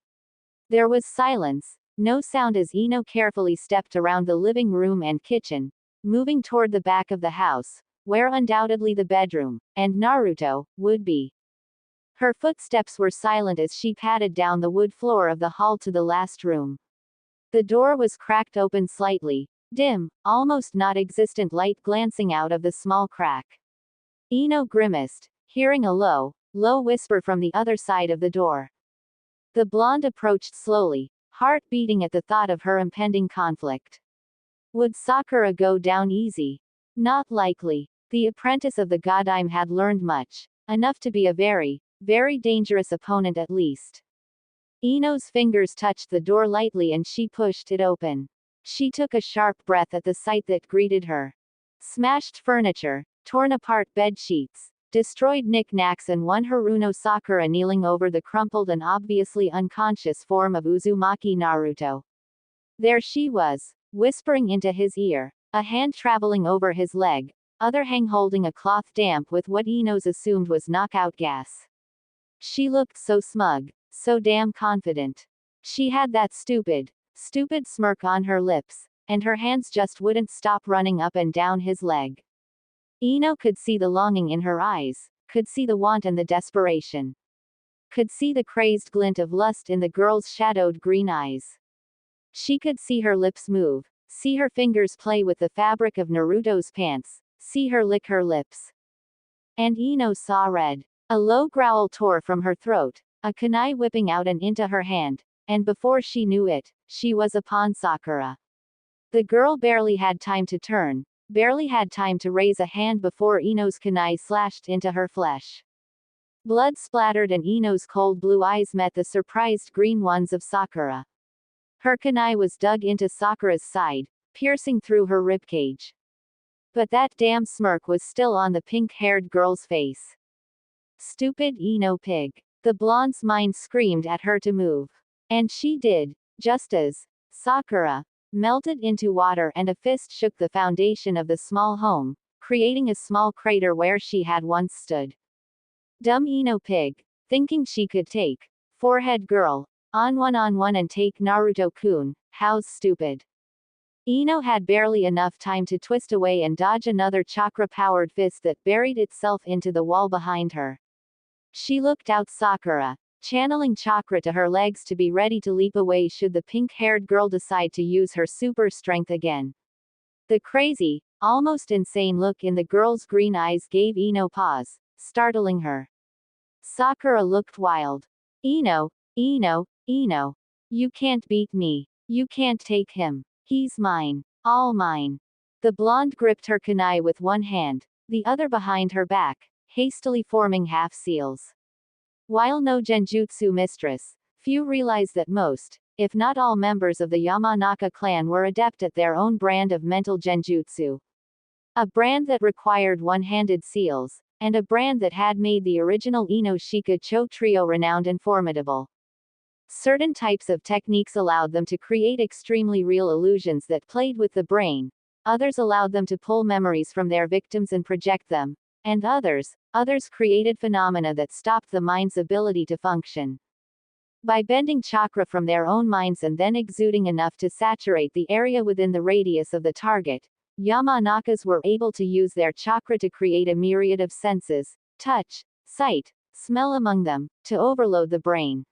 There was silence, no sound as Ino carefully stepped around the living room and kitchen, moving toward the back of the house, where undoubtedly the bedroom, and Naruto, would be. Her footsteps were silent as she padded down the wood floor of the hall to the last room. The door was cracked open slightly, dim, almost not-existent light glancing out of the small crack. Ino grimaced, hearing a low whisper from the other side of the door. The blonde approached slowly, heart beating at the thought of her impending conflict. Would Sakura go down easy? Not likely. The apprentice of the Godime had learned much, enough to be a very dangerous opponent at least. Ino's fingers touched the door lightly and she pushed it open. She took a sharp breath at the sight that greeted her. Smashed furniture, torn apart bed sheets, destroyed knickknacks and one Haruno Sakura kneeling over the crumpled and obviously unconscious form of Uzumaki Naruto. There she was, whispering into his ear, a hand traveling over his leg, other hand holding a cloth damp with what Ino's assumed was knockout gas. She looked so smug, so damn confident. She had that stupid smirk on her lips, and her hands just wouldn't stop running up and down his leg. Ino could see the longing in her eyes, could see the want and the desperation. Could see the crazed glint of lust in the girl's shadowed green eyes. She could see her lips move, see her fingers play with the fabric of Naruto's pants, see her lick her lips. And Ino saw red. A low growl tore from her throat, a kunai whipping out and into her hand, and before she knew it, she was upon Sakura. The girl barely had time to turn, barely had time to raise a hand before Ino's kunai slashed into her flesh. Blood splattered and Ino's cold blue eyes met the surprised green ones of Sakura. Her kunai was dug into Sakura's side, piercing through her ribcage. But that damn smirk was still on the pink-haired girl's face. Stupid Ino pig. The blonde's mind screamed at her to move. And she did, just as Sakura melted into water and a fist shook the foundation of the small home, creating a small crater where she had once stood. Dumb Ino pig, thinking she could take forehead girl on one and take Naruto-kun, how's stupid. Ino had barely enough time to twist away and dodge another chakra-powered fist that buried itself into the wall behind her. She looked out Sakura, channeling chakra to her legs to be ready to leap away should the pink-haired girl decide to use her super strength again. The crazy, almost insane look in the girl's green eyes gave Ino pause, startling her. Sakura looked wild. Ino, you can't beat me. You can't take him. He's mine. All mine. The blonde gripped her kunai with one hand, the other behind her back, hastily forming half seals. While no genjutsu mistress, few realized that most, if not all members of the Yamanaka clan were adept at their own brand of mental genjutsu. A brand that required one-handed seals, and a brand that had made the original Ino Shika Cho trio renowned and formidable. Certain types of techniques allowed them to create extremely real illusions that played with the brain, others allowed them to pull memories from their victims and project them, and others created phenomena that stopped the mind's ability to function. By bending chakra from their own minds and then exuding enough to saturate the area within the radius of the target, Yamanakas were able to use their chakra to create a myriad of senses, touch, sight, smell among them, to overload the brain.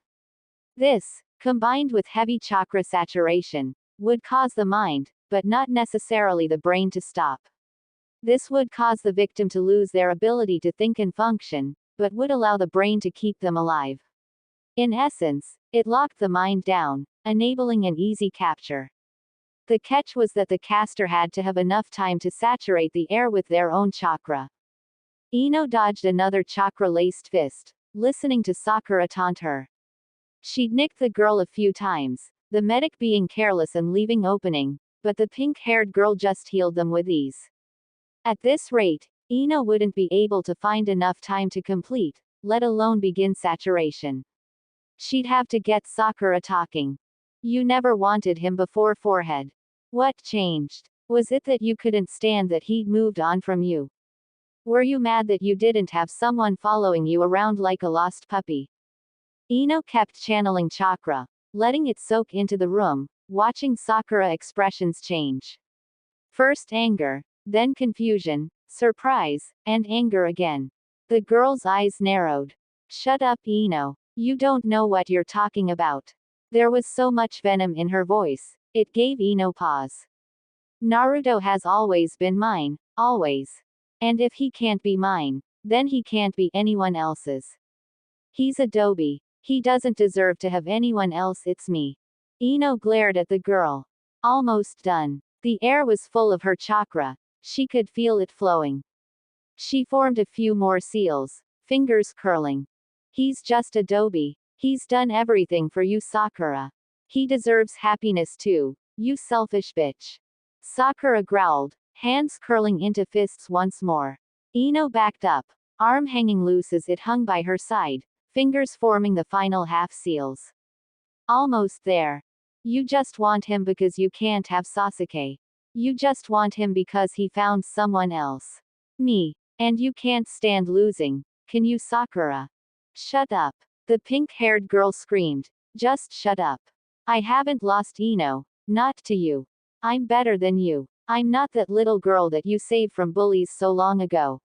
This, combined with heavy chakra saturation, would cause the mind, but not necessarily the brain to stop. This would cause the victim to lose their ability to think and function, but would allow the brain to keep them alive. In essence, it locked the mind down, enabling an easy capture. The catch was that the caster had to have enough time to saturate the air with their own chakra. Ino dodged another chakra-laced fist, listening to Sakura taunt her. She'd nicked the girl a few times, the medic being careless and leaving opening, but the pink-haired girl just healed them with ease. At this rate, Ino wouldn't be able to find enough time to complete, let alone begin saturation. She'd have to get Sakura talking. You never wanted him before forehead. What changed? Was it that you couldn't stand that he'd moved on from you? Were you mad that you didn't have someone following you around like a lost puppy? Ino kept channeling chakra, letting it soak into the room, watching Sakura expressions change. First anger, then confusion, surprise, and anger again. The girl's eyes narrowed. Shut up, Ino. You don't know what you're talking about. There was so much venom in her voice, it gave Ino pause. Naruto has always been mine, always. And if he can't be mine, then he can't be anyone else's. He's a doby. He doesn't deserve to have anyone else, it's me. Ino glared at the girl. Almost done. The air was full of her chakra, she could feel it flowing. She formed a few more seals, fingers curling. He's just a doby. He's done everything for you, Sakura. He deserves happiness too, you selfish bitch. Sakura growled, hands curling into fists once more. Ino backed up, arm hanging loose as it hung by her side, fingers forming the final half seals. Almost there. You just want him because you can't have Sasuke. You just want him because he found someone else. Me. And you can't stand losing, can you, Sakura? Shut up. The pink-haired girl screamed. Just shut up. I haven't lost Ino, not to you. I'm better than you. I'm not that little girl that you saved from bullies so long ago.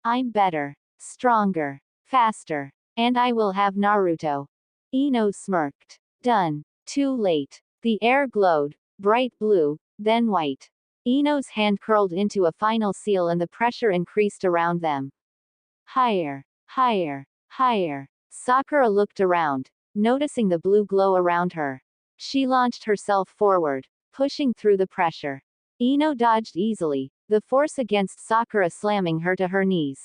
I'm better, stronger, faster, and I will have Naruto. Ino smirked. Done. Too late. The air glowed, bright blue, then white. Ino's hand curled into a final seal and the pressure increased around them. Higher, higher, higher. Sakura looked around, noticing the blue glow around her. She launched herself forward, pushing through the pressure. Ino dodged easily, the force against Sakura slamming her to her knees.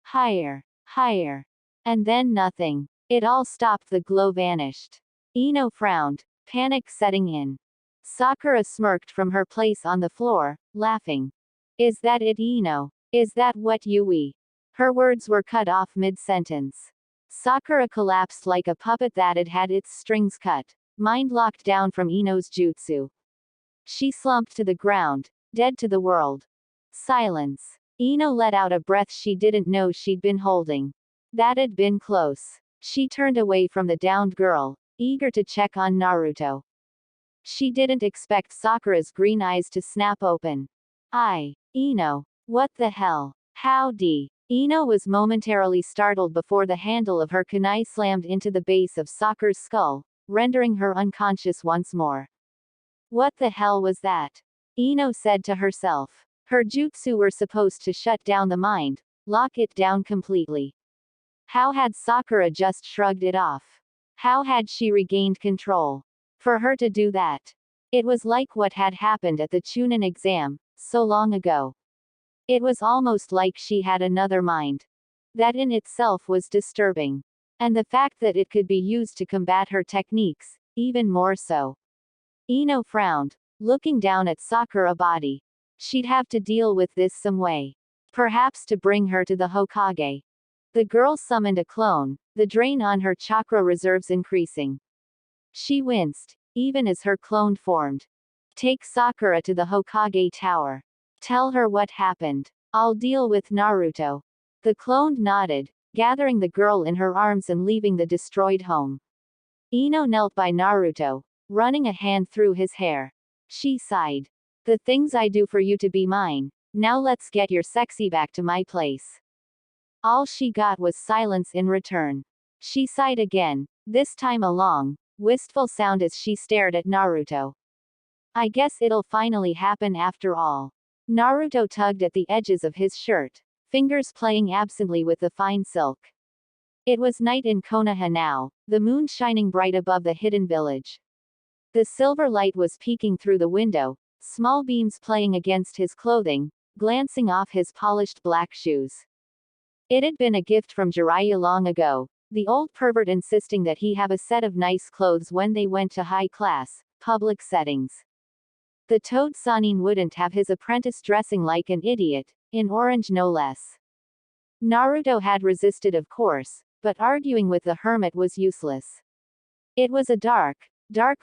Higher, higher. And then nothing. It all stopped, the glow vanished. Ino frowned, panic setting in. Sakura smirked from her place on the floor, laughing. Is that it, Ino? Is that what you? Her words were cut off mid-sentence. Sakura collapsed like a puppet that had had its strings cut, mind locked down from Ino's jutsu. She slumped to the ground, dead to the world. Silence. Ino let out a breath she didn't know she'd been holding. That had been close. She turned away from the downed girl, eager to check on Naruto. She didn't expect Sakura's green eyes to snap open. Ino. What the hell? Howdy. Ino was momentarily startled before the handle of her kunai slammed into the base of Sakura's skull, rendering her unconscious once more. What the hell was that? Ino said to herself. Her jutsu were supposed to shut down the mind, lock it down completely. How had Sakura just shrugged it off? How had she regained control? For her to do that. It was like what had happened at the Chunin exam, so long ago. It was almost like she had another mind. That in itself was disturbing. And the fact that it could be used to combat her techniques, even more so. Ino frowned, looking down at Sakura's body. She'd have to deal with this some way. Perhaps to bring her to the Hokage. The girl summoned a clone, the drain on her chakra reserves increasing. She winced, even as her clone formed. Take Sakura to the Hokage tower. Tell her what happened. I'll deal with Naruto. The clone nodded, gathering the girl in her arms and leaving the destroyed home. Ino knelt by Naruto, running a hand through his hair. She sighed. The things I do for you to be mine, now let's get your sexy back to my place. All she got was silence in return. She sighed again, this time a long, wistful sound as she stared at Naruto. I guess it'll finally happen after all. Naruto tugged at the edges of his shirt, fingers playing absently with the fine silk. It was night in Konoha now, the moon shining bright above the hidden village. The silver light was peeking through the window, small beams playing against his clothing, glancing off his polished black shoes. It had been a gift from Jiraiya long ago, the old pervert insisting that he have a set of nice clothes when they went to high-class, public settings. The Toad Sanin wouldn't have his apprentice dressing like an idiot, in orange no less. Naruto had resisted of course, but arguing with the hermit was useless. It was a dark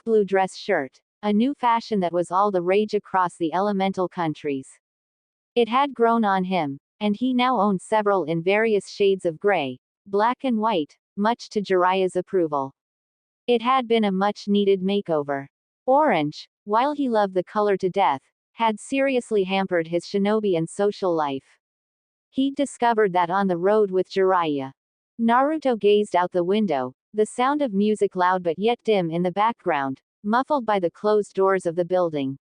blue dress shirt, a new fashion that was all the rage across the elemental countries. It had grown on him, and he now owned several in various shades of gray, black and white, much to Jiraiya's approval. It had been a much-needed makeover. Orange, while he loved the color to death, had seriously hampered his shinobi and social life. He'd discovered that on the road with Jiraiya. Naruto gazed out the window, the sound of music loud but yet dim in the background, muffled by the closed doors of the building.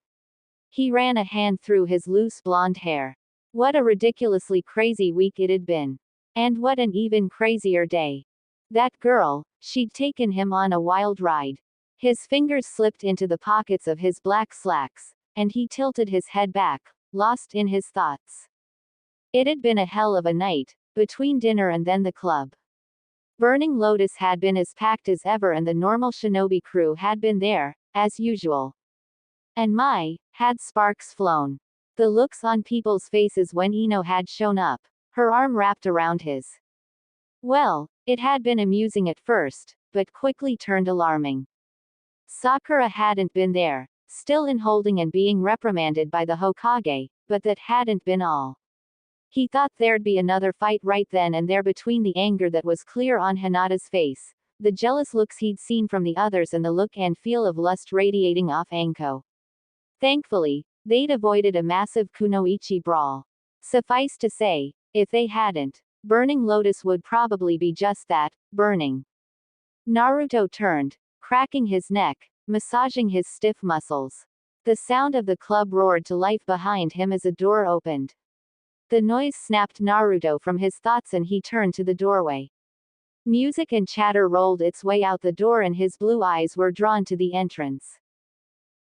He ran a hand through his loose blonde hair. What a ridiculously crazy week it had been. And what an even crazier day. That girl, she'd taken him on a wild ride. His fingers slipped into the pockets of his black slacks, and he tilted his head back, lost in his thoughts. It had been a hell of a night, between dinner and then the club. Burning Lotus had been as packed as ever and the normal shinobi crew had been there, as usual. And had sparks flown. The looks on people's faces when Ino had shown up, her arm wrapped around his. Well, it had been amusing at first, but quickly turned alarming. Sakura hadn't been there, still in holding and being reprimanded by the Hokage, but that hadn't been all. He thought there'd be another fight right then and there between the anger that was clear on Hinata's face, the jealous looks he'd seen from the others and the look and feel of lust radiating off Anko. Thankfully, they'd avoided a massive kunoichi brawl. Suffice to say, if they hadn't, Burning Lotus would probably be just that, burning. Naruto turned, cracking his neck, massaging his stiff muscles. The sound of the club roared to life behind him as a door opened. The noise snapped Naruto from his thoughts and he turned to the doorway. Music and chatter rolled its way out the door and his blue eyes were drawn to the entrance.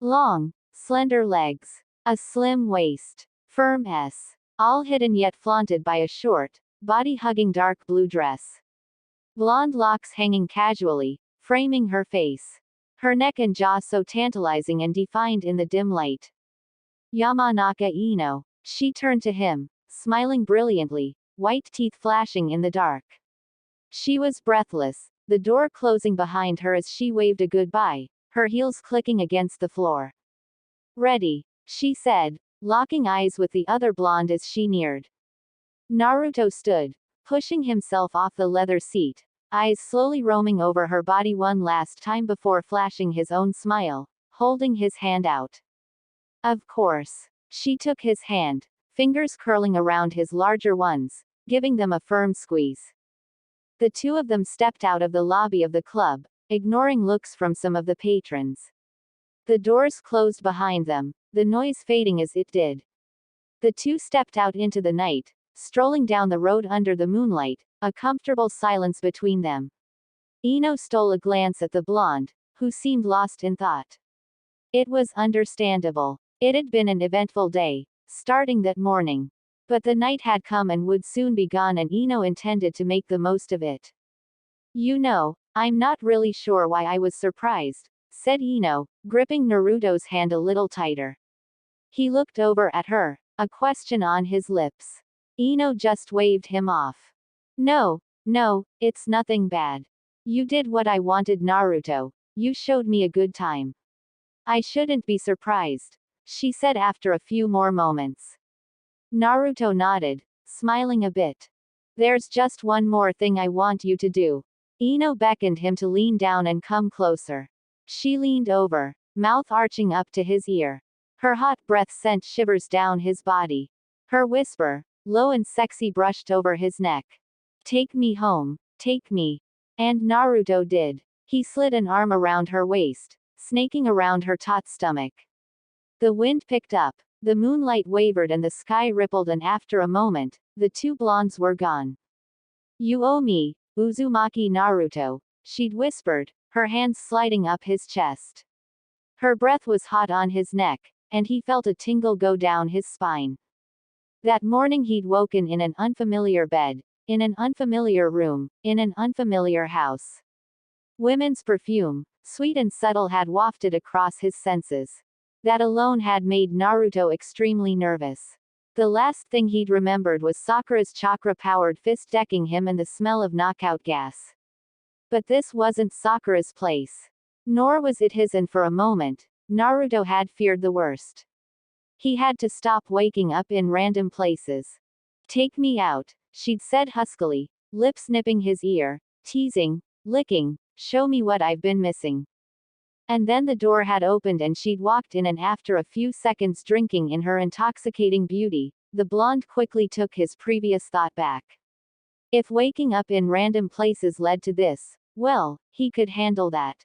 Long, Slender legs. A slim waist. Firm S. All hidden yet flaunted by a short, body-hugging dark blue dress. Blonde locks hanging casually, framing her face. Her neck and jaw so tantalizing and defined in the dim light. Yamanaka Ino. She turned to him, smiling brilliantly, white teeth flashing in the dark. She was breathless, the door closing behind her as she waved a goodbye, her heels clicking against the floor. Ready, she said, locking eyes with the other blonde as she neared. Naruto stood, pushing himself off the leather seat, eyes slowly roaming over her body one last time before flashing his own smile, holding his hand out. Of course. She took his hand, fingers curling around his larger ones, giving them a firm squeeze. The two of them stepped out of the lobby of the club, ignoring looks from some of the patrons. The doors closed behind them, the noise fading as it did. The two stepped out into the night, strolling down the road under the moonlight, a comfortable silence between them. Ino stole a glance at the blonde, who seemed lost in thought. It was understandable. It had been an eventful day, starting that morning. But the night had come and would soon be gone, and Ino intended to make the most of it. You know, I'm not really sure why I was surprised, said Ino, gripping Naruto's hand a little tighter. He looked over at her, a question on his lips. Ino just waved him off. No, it's nothing bad. You did what I wanted, Naruto. You showed me a good time. I shouldn't be surprised, she said after a few more moments. Naruto nodded, smiling a bit. There's just one more thing I want you to do. Ino beckoned him to lean down and come closer. She leaned over, mouth arching up to his ear. Her hot breath sent shivers down his body. Her whisper, low and sexy, brushed over his neck. Take me home, take me. And Naruto did. He slid an arm around her waist, snaking around her taut stomach. The wind picked up, the moonlight wavered and the sky rippled, and after a moment, the two blondes were gone. You owe me, Uzumaki Naruto, she'd whispered, her hands sliding up his chest. Her breath was hot on his neck, and he felt a tingle go down his spine. That morning he'd woken in an unfamiliar bed, in an unfamiliar room, in an unfamiliar house. Women's perfume, sweet and subtle, had wafted across his senses. That alone had made Naruto extremely nervous. The last thing he'd remembered was Sakura's chakra-powered fist decking him and the smell of knockout gas. But this wasn't Sakura's place. Nor was it his, and for a moment, Naruto had feared the worst. He had to stop waking up in random places. Take me out, she'd said huskily, lips nipping his ear, teasing, licking, show me what I've been missing. And then the door had opened and she'd walked in, and after a few seconds drinking in her intoxicating beauty, the blonde quickly took his previous thought back. If waking up in random places led to this, well, he could handle that.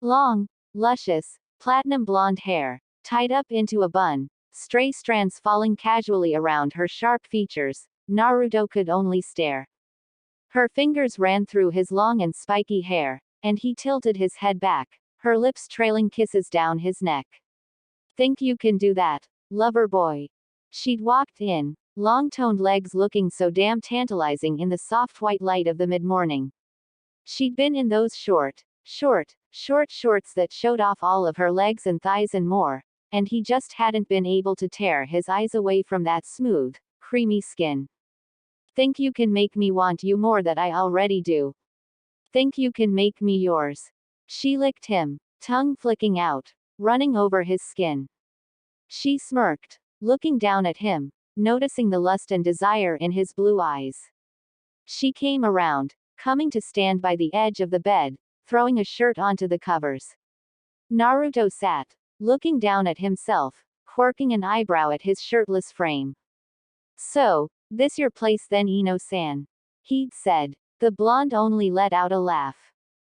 Long, luscious, platinum blonde hair, tied up into a bun, stray strands falling casually around her sharp features, Naruto could only stare. Her fingers ran through his long and spiky hair, and he tilted his head back, her lips trailing kisses down his neck. Think you can do that, lover boy? She'd walked in, long-toned legs looking so damn tantalizing in the soft white light of the mid-morning. She'd been in those short shorts that showed off all of her legs and thighs and more, and he just hadn't been able to tear his eyes away from that smooth, creamy skin. Think you can make me want you more that I already do? Think you can make me yours? She licked him, tongue flicking out, running over his skin. She smirked, looking down at him, noticing the lust and desire in his blue eyes. She came around, coming to stand by the edge of the bed, throwing a shirt onto the covers. Naruto sat, looking down at himself, quirking an eyebrow at his shirtless frame. So, this your place then, Ino-san? He'd said. The blonde only let out a laugh.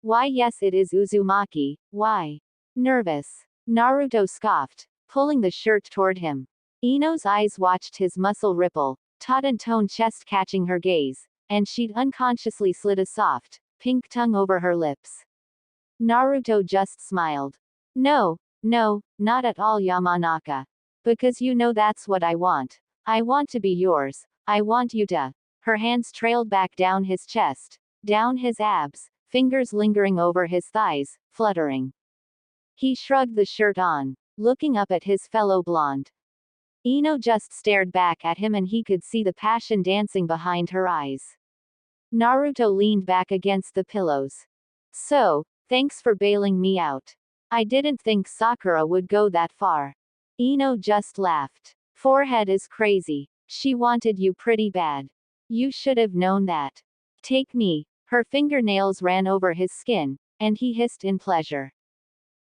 Why, yes, it is, Uzumaki. Why? Nervous. Naruto scoffed, pulling the shirt toward him. Ino's eyes watched his muscle ripple, taut and toned chest catching her gaze, and she'd unconsciously slid a soft, pink tongue over her lips. Naruto just smiled. No, No, not at all, Yamanaka. Because you know that's what I want. I want to be yours. I want you to. Her hands trailed back down his chest, down his abs, fingers lingering over his thighs, fluttering. He shrugged the shirt on, looking up at his fellow blonde. Ino just stared back at him and he could see the passion dancing behind her eyes. Naruto leaned back against the pillows. So, thanks for bailing me out. I didn't think Sakura would go that far. Ino just laughed. Forehead is crazy. She wanted you pretty bad. You should have known that. Take me. Her fingernails ran over his skin, and he hissed in pleasure.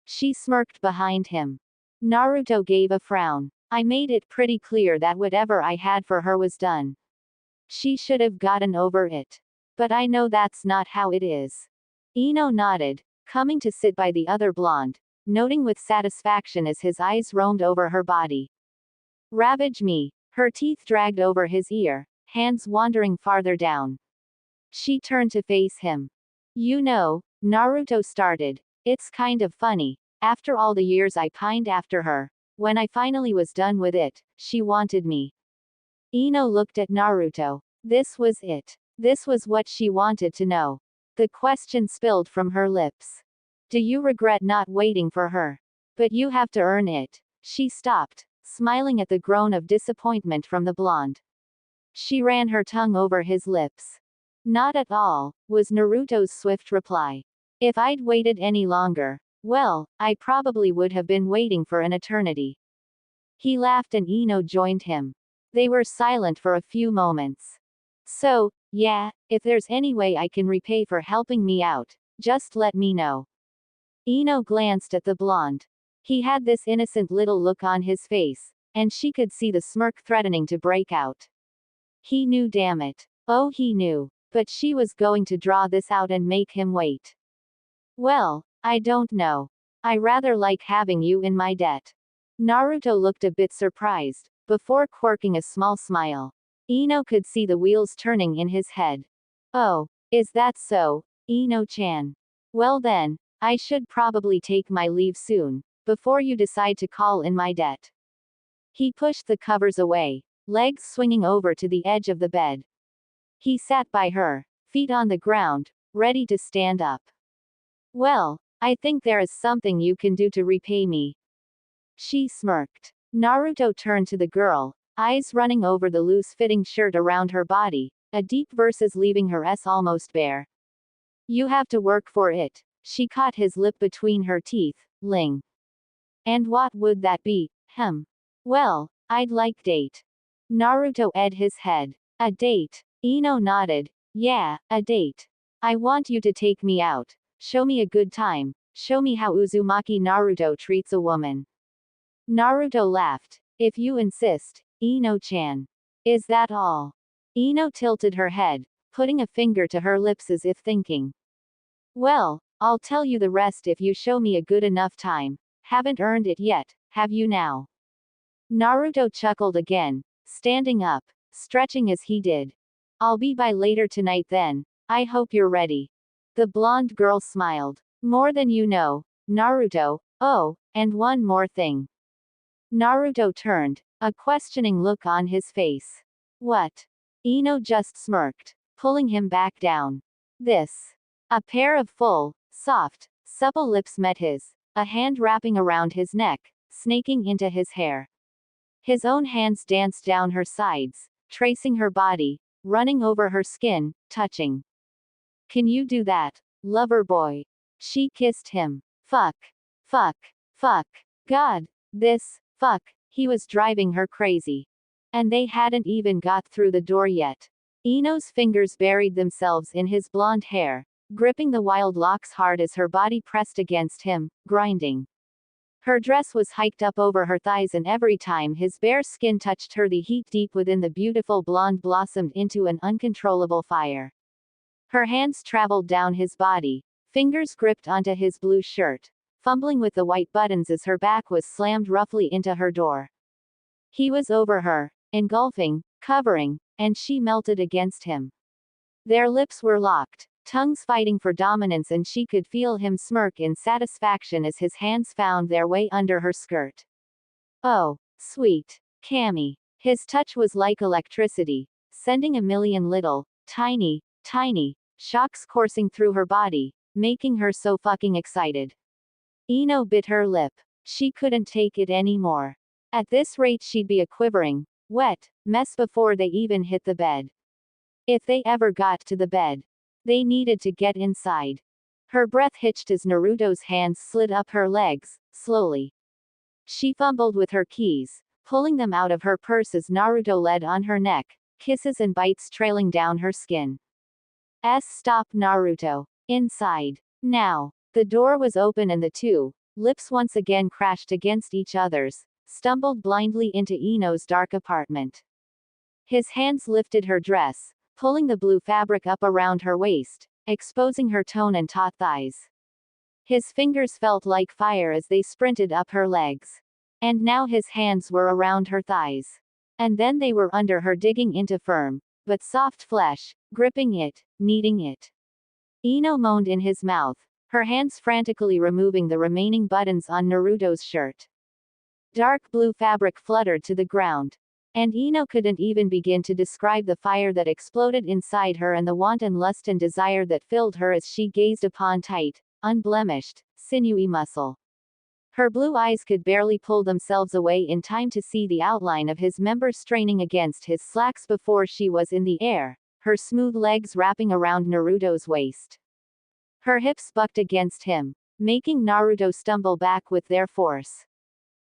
She smirked behind him. Naruto gave a frown. I made it pretty clear that whatever I had for her was done. She should have gotten over it. But I know that's not how it is. Ino nodded, coming to sit by the other blonde, noting with satisfaction as his eyes roamed over her body. Ravage me. Her teeth dragged over his ear, hands wandering farther down. She turned to face him. You know, Naruto started. It's kind of funny. After all the years I pined after her, when I finally was done with it, she wanted me. Ino looked at Naruto. This was it. This was what she wanted to know. The question spilled from her lips. Do you regret not waiting for her? But you have to earn it. She stopped, smiling at the groan of disappointment from the blonde. She ran her tongue over his lips. Not at all, was Naruto's swift reply. If I'd waited any longer, well, I probably would have been waiting for an eternity. He laughed and Ino joined him. They were silent for a few moments. So, yeah, if there's any way I can repay for helping me out, just let me know. Ino glanced at the blonde. He had this innocent little look on his face, and she could see the smirk threatening to break out. He knew, damn it. Oh, he knew. But she was going to draw this out and make him wait. Well, I don't know. I rather like having you in my debt. Naruto looked a bit surprised, before quirking a small smile. Ino could see the wheels turning in his head. Oh, is that so, Ino-chan? Well then, I should probably take my leave soon, before you decide to call in my debt. He pushed the covers away, legs swinging over to the edge of the bed. He sat by her, feet on the ground, ready to stand up. Well, I think there is something you can do to repay me. She smirked. Naruto turned to the girl, eyes running over the loose-fitting shirt around her body, a deep versus leaving her S almost bare. You have to work for it. She caught his lip between her teeth, Ling. And what would that be, Well, I'd like date. Naruto ed his head. A date. Ino nodded. Yeah, a date. I want you to take me out. Show me a good time. Show me how Uzumaki Naruto treats a woman. Naruto laughed. If you insist, Ino-chan. Is that all? Ino tilted her head, putting a finger to her lips as if thinking. Well, I'll tell you the rest if you show me a good enough time. Haven't earned it yet, have you now? Naruto chuckled again, standing up, stretching as he did. I'll be by later tonight then. I hope you're ready. The blonde girl smiled. More than you know, Naruto. Oh, and one more thing. Naruto turned, a questioning look on his face. What? Ino just smirked, pulling him back down. This. A pair of full, soft, supple lips met his, a hand wrapping around his neck, snaking into his hair. His own hands danced down her sides, tracing her body, running over her skin, touching. Can you do that, lover boy? She kissed him. Fuck. Fuck. Fuck. God. This. Fuck. He was driving her crazy. And they hadn't even got through the door yet. Ino's fingers buried themselves in his blonde hair, gripping the wild locks hard as her body pressed against him, grinding. Her dress was hiked up over her thighs and every time his bare skin touched her the heat deep within the beautiful blonde blossomed into an uncontrollable fire. Her hands traveled down his body, fingers gripped onto his blue shirt, fumbling with the white buttons as her back was slammed roughly into her door. He was over her, engulfing, covering, and she melted against him. Their lips were locked, tongues fighting for dominance, and she could feel him smirk in satisfaction as his hands found their way under her skirt. Oh, sweet Cammy. His touch was like electricity, sending a million little, tiny shocks coursing through her body, making her so fucking excited. Ino bit her lip. She couldn't take it anymore. At this rate she'd be a quivering, wet mess before they even hit the bed. If they ever got to the bed, they needed to get inside. Her breath hitched as Naruto's hands slid up her legs, slowly. She fumbled with her keys, pulling them out of her purse as Naruto led on her neck, kisses and bites trailing down her skin. Stop Naruto. Inside. Now. The door was open and the two, lips once again crashed against each other's, stumbled blindly into Ino's dark apartment. His hands lifted her dress, pulling the blue fabric up around her waist, exposing her toned and taut thighs. His fingers felt like fire as they sprinted up her legs. And now his hands were around her thighs. And then they were under her, digging into firm, but soft flesh, gripping it, kneading it. Ino moaned in his mouth, her hands frantically removing the remaining buttons on Naruto's shirt. Dark blue fabric fluttered to the ground. And Ino couldn't even begin to describe the fire that exploded inside her and the wanton lust and desire that filled her as she gazed upon tight, unblemished, sinewy muscle. Her blue eyes could barely pull themselves away in time to see the outline of his member straining against his slacks before she was in the air, her smooth legs wrapping around Naruto's waist. Her hips bucked against him, making Naruto stumble back with their force.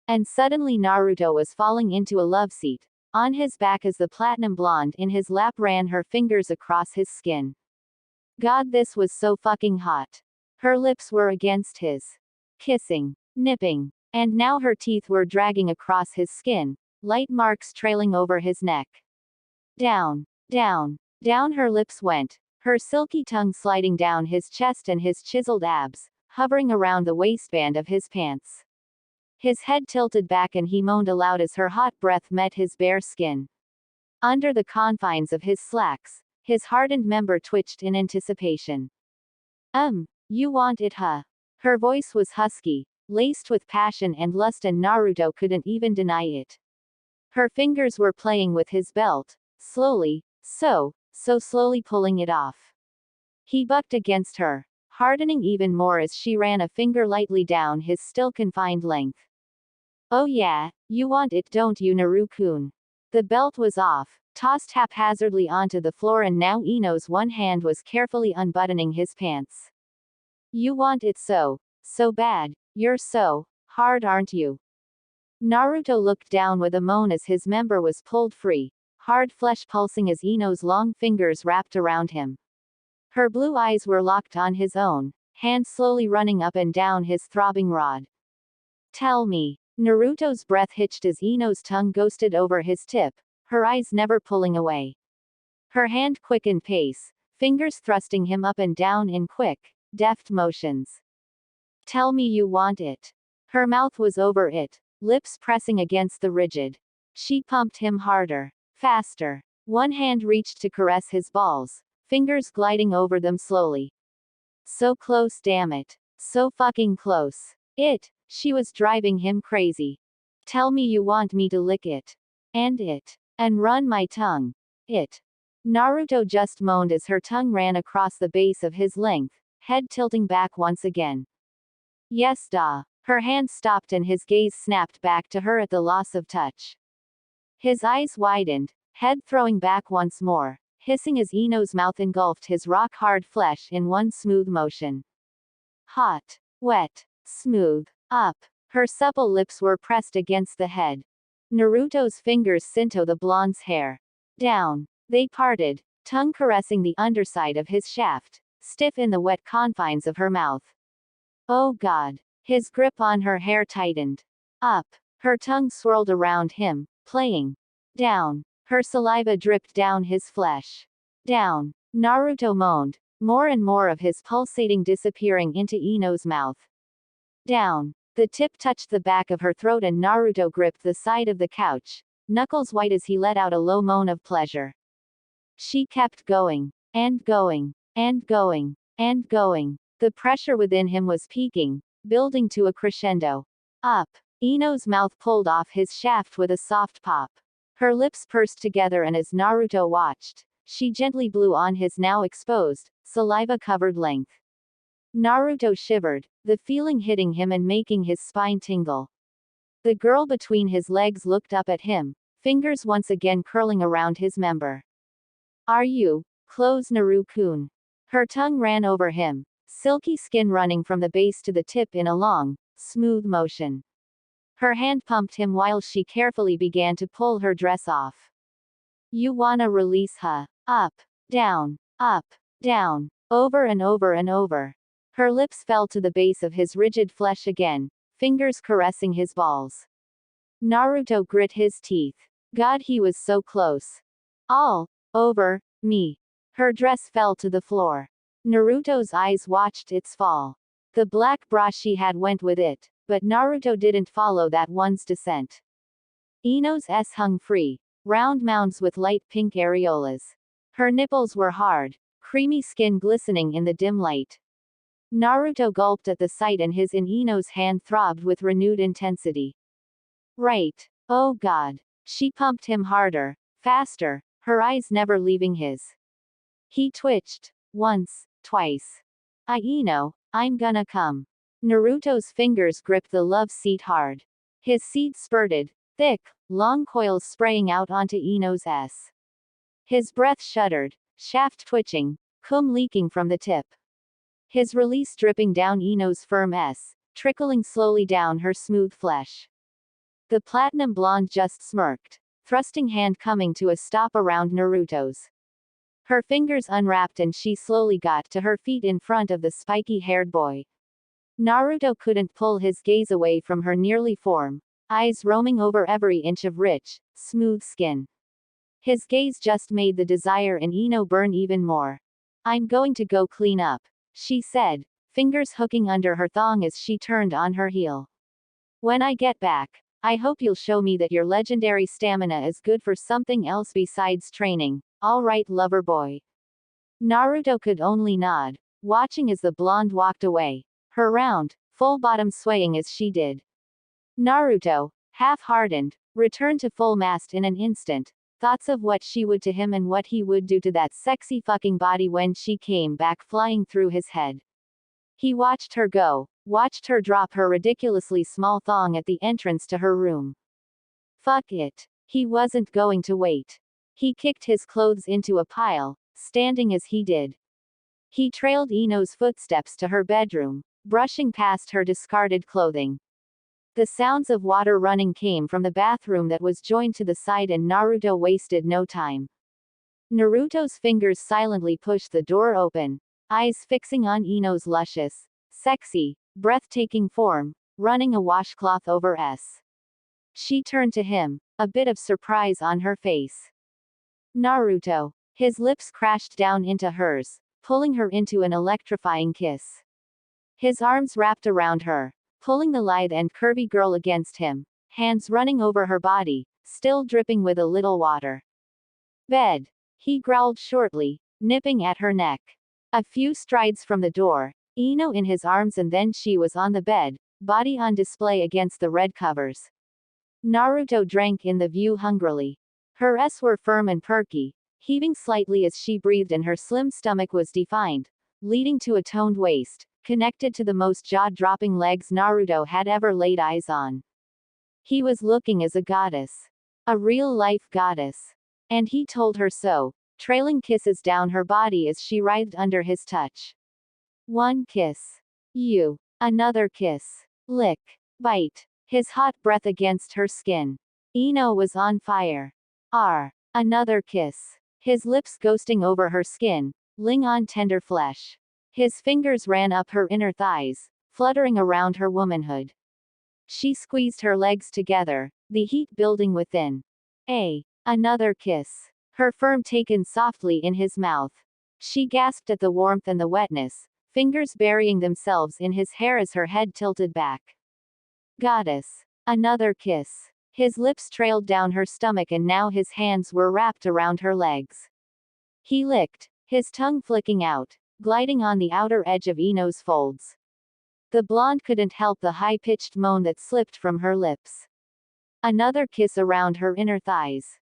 And suddenly Naruto was falling into a love seat, on his back as the platinum blonde in his lap ran her fingers across his skin. God, this was so fucking hot. Her lips were against his. Kissing. Nipping. And now her teeth were dragging across his skin, light marks trailing over his neck. Down. Down. Down her lips went, her silky tongue sliding down his chest and his chiseled abs, hovering around the waistband of his pants. His head tilted back and he moaned aloud as her hot breath met his bare skin. Under the confines of his slacks, his hardened member twitched in anticipation. You want it, huh? Her voice was husky, laced with passion and lust, and Naruto couldn't even deny it. Her fingers were playing with his belt, slowly, so slowly pulling it off. He bucked against her, hardening even more as she ran a finger lightly down his still confined length. Oh yeah, you want it, don't you, Naru-kun? The belt was off, tossed haphazardly onto the floor, and now Ino's one hand was carefully unbuttoning his pants. You want it so bad. You're so hard, aren't you? Naruto looked down with a moan as his member was pulled free, hard flesh pulsing as Ino's long fingers wrapped around him. Her blue eyes were locked on his own, hands slowly running up and down his throbbing rod. Tell me. Naruto's breath hitched as Ino's tongue ghosted over his tip, her eyes never pulling away. Her hand quickened pace, fingers thrusting him up and down in quick, deft motions. Tell me you want it. Her mouth was over it, lips pressing against the rigid. She pumped him harder, faster. One hand reached to caress his balls, fingers gliding over them slowly. So close, damn it. So fucking close. She was driving him crazy. Tell me you want me to lick it. And run my tongue. Naruto just moaned as her tongue ran across the base of his length, head tilting back once again. Yes, da. Her hand stopped and his gaze snapped back to her at the loss of touch. His eyes widened, head throwing back once more, hissing as Ino's mouth engulfed his rock-hard flesh in one smooth motion. Hot, wet, smooth, up. Her supple lips were pressed against the head. Naruto's fingers cinto the blonde's hair. Down. They parted, tongue caressing the underside of his shaft, stiff in the wet confines of her mouth. Oh God. His grip on her hair tightened. Up. Her tongue swirled around him, playing. Down. Her saliva dripped down his flesh. Down. Naruto moaned, more and more of his pulsating disappearing into Ino's mouth. Down. The tip touched the back of her throat and Naruto gripped the side of the couch, knuckles white as he let out a low moan of pleasure. She kept going. And going. And going. And going. The pressure within him was peaking, building to a crescendo. Up. Ino's mouth pulled off his shaft with a soft pop. Her lips pursed together, and as Naruto watched, she gently blew on his now exposed, saliva-covered length. Naruto shivered, the feeling hitting him and making his spine tingle. The girl between his legs looked up at him, fingers once again curling around his member. Are you close, Naru-kun? Her tongue ran over him, silky skin running from the base to the tip in a long, smooth motion. Her hand pumped him while she carefully began to pull her dress off. You wanna release her? Up, down, over and over and over. Her lips fell to the base of his rigid flesh again, fingers caressing his balls. Naruto grit his teeth. God, he was so close. All over me. Her dress fell to the floor. Naruto's eyes watched its fall. The black bra she had went with it, but Naruto didn't follow that one's descent. Ino's S hung free, round mounds with light pink areolas. Her nipples were hard, creamy skin glistening in the dim light. Naruto gulped at the sight, and his in Ino's hand throbbed with renewed intensity. Right. Oh God. She pumped him harder, faster, her eyes never leaving his. He twitched. Once, twice. Ino, I'm gonna come. Naruto's fingers gripped the love seat hard. His seed spurted, thick, long coils spraying out onto Ino's S. His breath shuddered, shaft twitching, cum leaking from the tip. His release dripping down Ino's firm S, trickling slowly down her smooth flesh. The platinum blonde just smirked, thrusting hand coming to a stop around Naruto's. Her fingers unwrapped and she slowly got to her feet in front of the spiky-haired boy. Naruto couldn't pull his gaze away from her nearly form, eyes roaming over every inch of rich, smooth skin. His gaze just made the desire in Ino burn even more. I'm going to go clean up, she said, fingers hooking under her thong as she turned on her heel. When I get back, I hope you'll show me that your legendary stamina is good for something else besides training. All right, lover boy. Naruto could only nod, watching as the blonde walked away, her round, full bottom swaying as she did. Naruto, half-hardened, returned to full mast in an instant, thoughts of what she would to him and what he would do to that sexy fucking body when she came back flying through his head. He watched her go, watched her drop her ridiculously small thong at the entrance to her room. Fuck it. He wasn't going to wait. He kicked his clothes into a pile, standing as he did. He trailed Ino's footsteps to her bedroom, brushing past her discarded clothing. The sounds of water running came from the bathroom that was joined to the side, and Naruto wasted no time. Naruto's fingers silently pushed the door open, eyes fixing on Ino's luscious, sexy, breathtaking form, running a washcloth over S. She turned to him, a bit of surprise on her face. Naruto. His lips crashed down into hers, pulling her into an electrifying kiss. His arms wrapped around her, pulling the lithe and curvy girl against him, hands running over her body, still dripping with a little water. Bed. He growled shortly, nipping at her neck. A few strides from the door, Ino in his arms, and then she was on the bed, body on display against the red covers. Naruto drank in the view hungrily. Her S were firm and perky, heaving slightly as she breathed, and her slim stomach was defined, leading to a toned waist, connected to the most jaw-dropping legs Naruto had ever laid eyes on. He was looking as a goddess. A real-life goddess. And he told her so, trailing kisses down her body as she writhed under his touch. One kiss. You. Another kiss. Lick. Bite. His hot breath against her skin. Ino was on fire. Another kiss. His lips ghosting over her skin, ling on tender flesh. His fingers ran up her inner thighs, fluttering around her womanhood. She squeezed her legs together, the heat building within. Another kiss. Her firm taken softly in his mouth. She gasped at the warmth and the wetness, fingers burying themselves in his hair as her head tilted back. Goddess. Another kiss. His lips trailed down her stomach, and now his hands were wrapped around her legs. He licked, his tongue flicking out, gliding on the outer edge of Ino's folds. The blonde couldn't help the high-pitched moan that slipped from her lips. Another kiss around her inner thighs.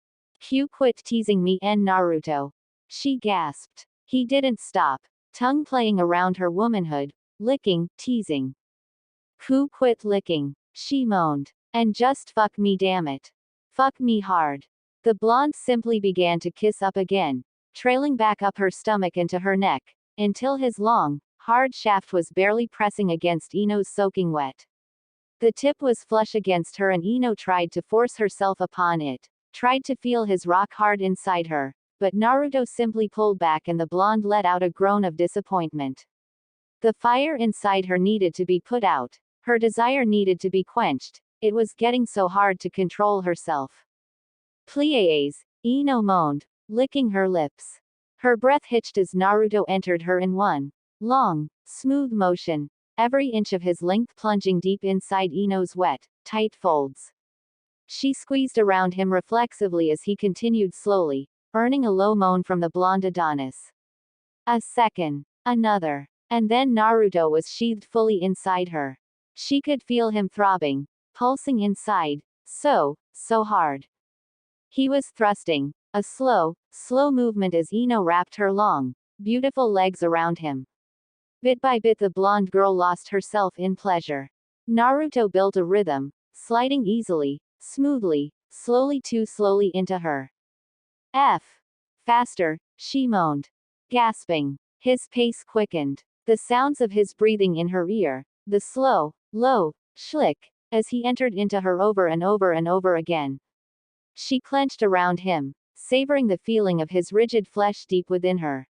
"You quit teasing me and Naruto," she gasped. He didn't stop, tongue playing around her womanhood, licking, teasing. "Who quit licking?" she moaned. "And just fuck me, damn it. Fuck me hard." The blonde simply began to kiss up again, trailing back up her stomach into her neck, until his long, hard shaft was barely pressing against Ino's soaking wet. The tip was flush against her and Ino tried to force herself upon it, tried to feel his rock hard inside her, but Naruto simply pulled back and the blonde let out a groan of disappointment. The fire inside her needed to be put out, her desire needed to be quenched, it was getting so hard to control herself. "Please," Ino moaned, licking her lips. Her breath hitched as Naruto entered her in one long, smooth motion, every inch of his length plunging deep inside Ino's wet, tight folds. She squeezed around him reflexively as he continued slowly, earning a low moan from the blonde Adonis. A second, another, and then Naruto was sheathed fully inside her. She could feel him throbbing, pulsing inside, so hard. He was thrusting, a slow movement as Ino wrapped her long, beautiful legs around him. Bit by bit the blonde girl lost herself in pleasure. Naruto built a rhythm, sliding easily, smoothly, slowly too slowly into her. Faster, she moaned. Gasping. His pace quickened. The sounds of his breathing in her ear, the slow, low, schlick, as he entered into her over and over and over again. She clenched around him, savoring the feeling of his rigid flesh deep within her.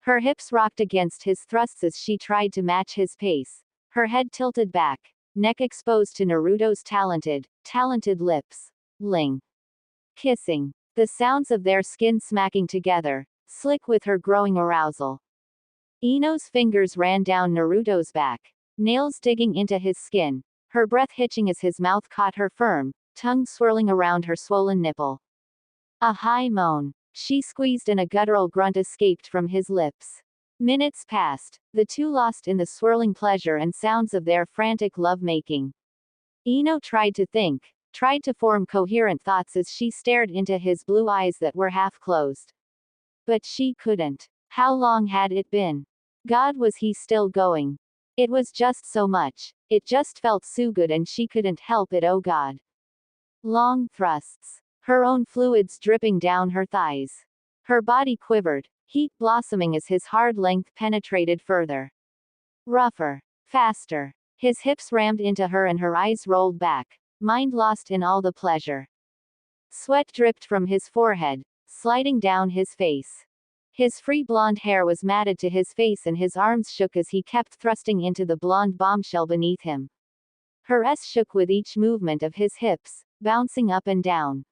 Her hips rocked against his thrusts as she tried to match his pace, her head tilted back, neck exposed to Naruto's talented lips. Ling. Kissing. The sounds of their skin smacking together, slick with her growing arousal. Ino's fingers ran down Naruto's back, nails digging into his skin, her breath hitching as his mouth caught her firm, tongue swirling around her swollen nipple. A high moan. She squeezed and a guttural grunt escaped from his lips. Minutes passed, the two lost in the swirling pleasure and sounds of their frantic love-making. Ino tried to think, tried to form coherent thoughts as she stared into his blue eyes that were half closed. But she couldn't. How long had it been? God, was he still going? It was just so much. It just felt so good and she couldn't help it, oh God. Long thrusts. Her own fluids dripping down her thighs. Her body quivered, heat blossoming as his hard length penetrated further. Rougher. Faster. His hips rammed into her and her eyes rolled back, mind lost in all the pleasure. Sweat dripped from his forehead, sliding down his face. His free blonde hair was matted to his face and his arms shook as he kept thrusting into the blonde bombshell beneath him. Her S shook with each movement of his hips, bouncing up and down.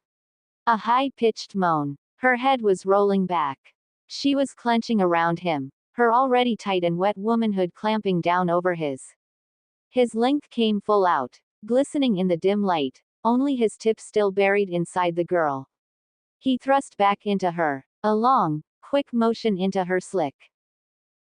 A high-pitched moan. Her head was rolling back. She was clenching around him, her already tight and wet womanhood clamping down over his. His length came full out, glistening in the dim light, only his tip still buried inside the girl. He thrust back into her, a long, quick motion into her slick.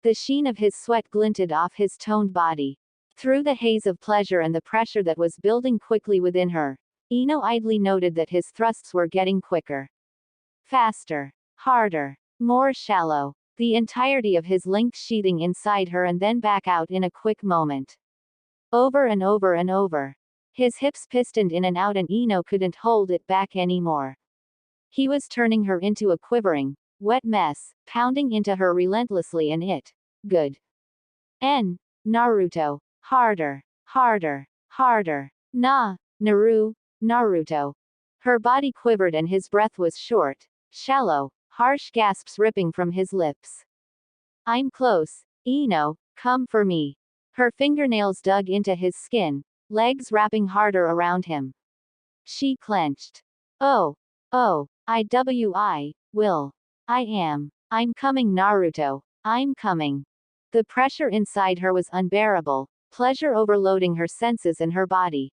The sheen of his sweat glinted off his toned body. Through the haze of pleasure and the pressure that was building quickly within her, Ino idly noted that his thrusts were getting quicker. Faster. Harder. More shallow. The entirety of his length sheathing inside her and then back out in a quick moment. Over and over and over. His hips pistoned in and out and Ino couldn't hold it back anymore. He was turning her into a quivering, wet mess, pounding into her relentlessly and it. Good. Naruto. Harder. Harder. Harder. Naruto. Her body quivered and his breath was short, shallow, harsh gasps ripping from his lips. I'm close, Ino, come for me. Her fingernails dug into his skin, legs wrapping harder around him. She clenched. Oh, I'm coming, Naruto, I'm coming. The pressure inside her was unbearable, pleasure overloading her senses and her body.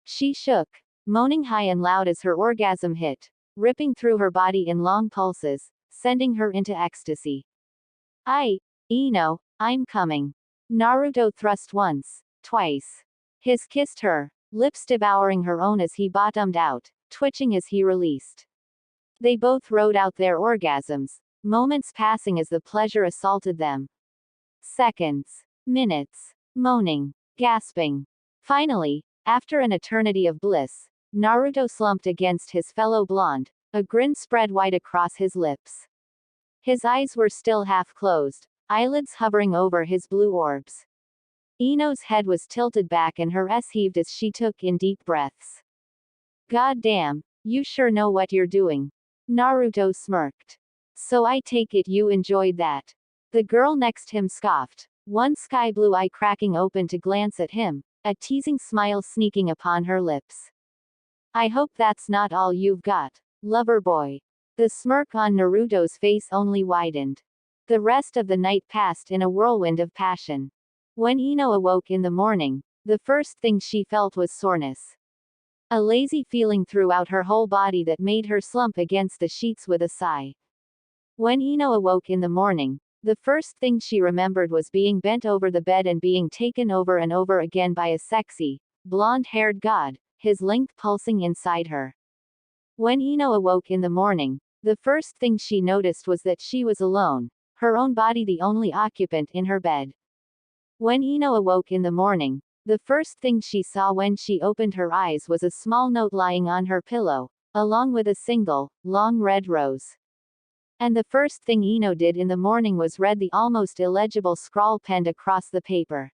She shook, moaning high and loud as her orgasm hit, ripping through her body in long pulses, sending her into ecstasy. Ino, I'm coming. Naruto thrust once, twice. His kissed her, lips devouring her own as he bottomed out, twitching as he released. They both rode out their orgasms, moments passing as the pleasure assaulted them. Seconds, minutes, moaning, gasping. Finally, after an eternity of bliss, Naruto slumped against his fellow blonde, a grin spread wide across his lips. His eyes were still half closed, eyelids hovering over his blue orbs. Ino's head was tilted back and her s heaved as she took in deep breaths. God damn, you sure know what you're doing. Naruto smirked. So I take it you enjoyed that. The girl next him scoffed, one sky blue eye cracking open to glance at him, a teasing smile sneaking upon her lips. I hope that's not all you've got, lover boy. The smirk on Naruto's face only widened. The rest of the night passed in a whirlwind of passion. When Ino awoke in the morning, the first thing she felt was soreness. A lazy feeling throughout her whole body that made her slump against the sheets with a sigh. When Ino awoke in the morning, the first thing she remembered was being bent over the bed and being taken over and over again by a sexy, blonde-haired god, his length pulsing inside her. When Ino awoke in the morning, the first thing she noticed was that she was alone, her own body the only occupant in her bed. When Ino awoke in the morning, the first thing she saw when she opened her eyes was a small note lying on her pillow, along with a single, long red rose. And the first thing Ino did in the morning was read the almost illegible scrawl penned across the paper.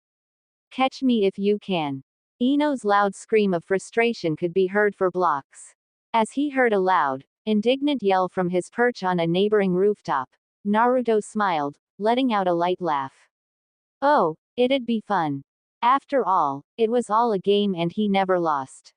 Catch me if you can. Ino's loud scream of frustration could be heard for blocks. As he heard a loud, indignant yell from his perch on a neighboring rooftop, Naruto smiled, letting out a light laugh. Oh, it'd be fun. After all, it was all a game and he never lost.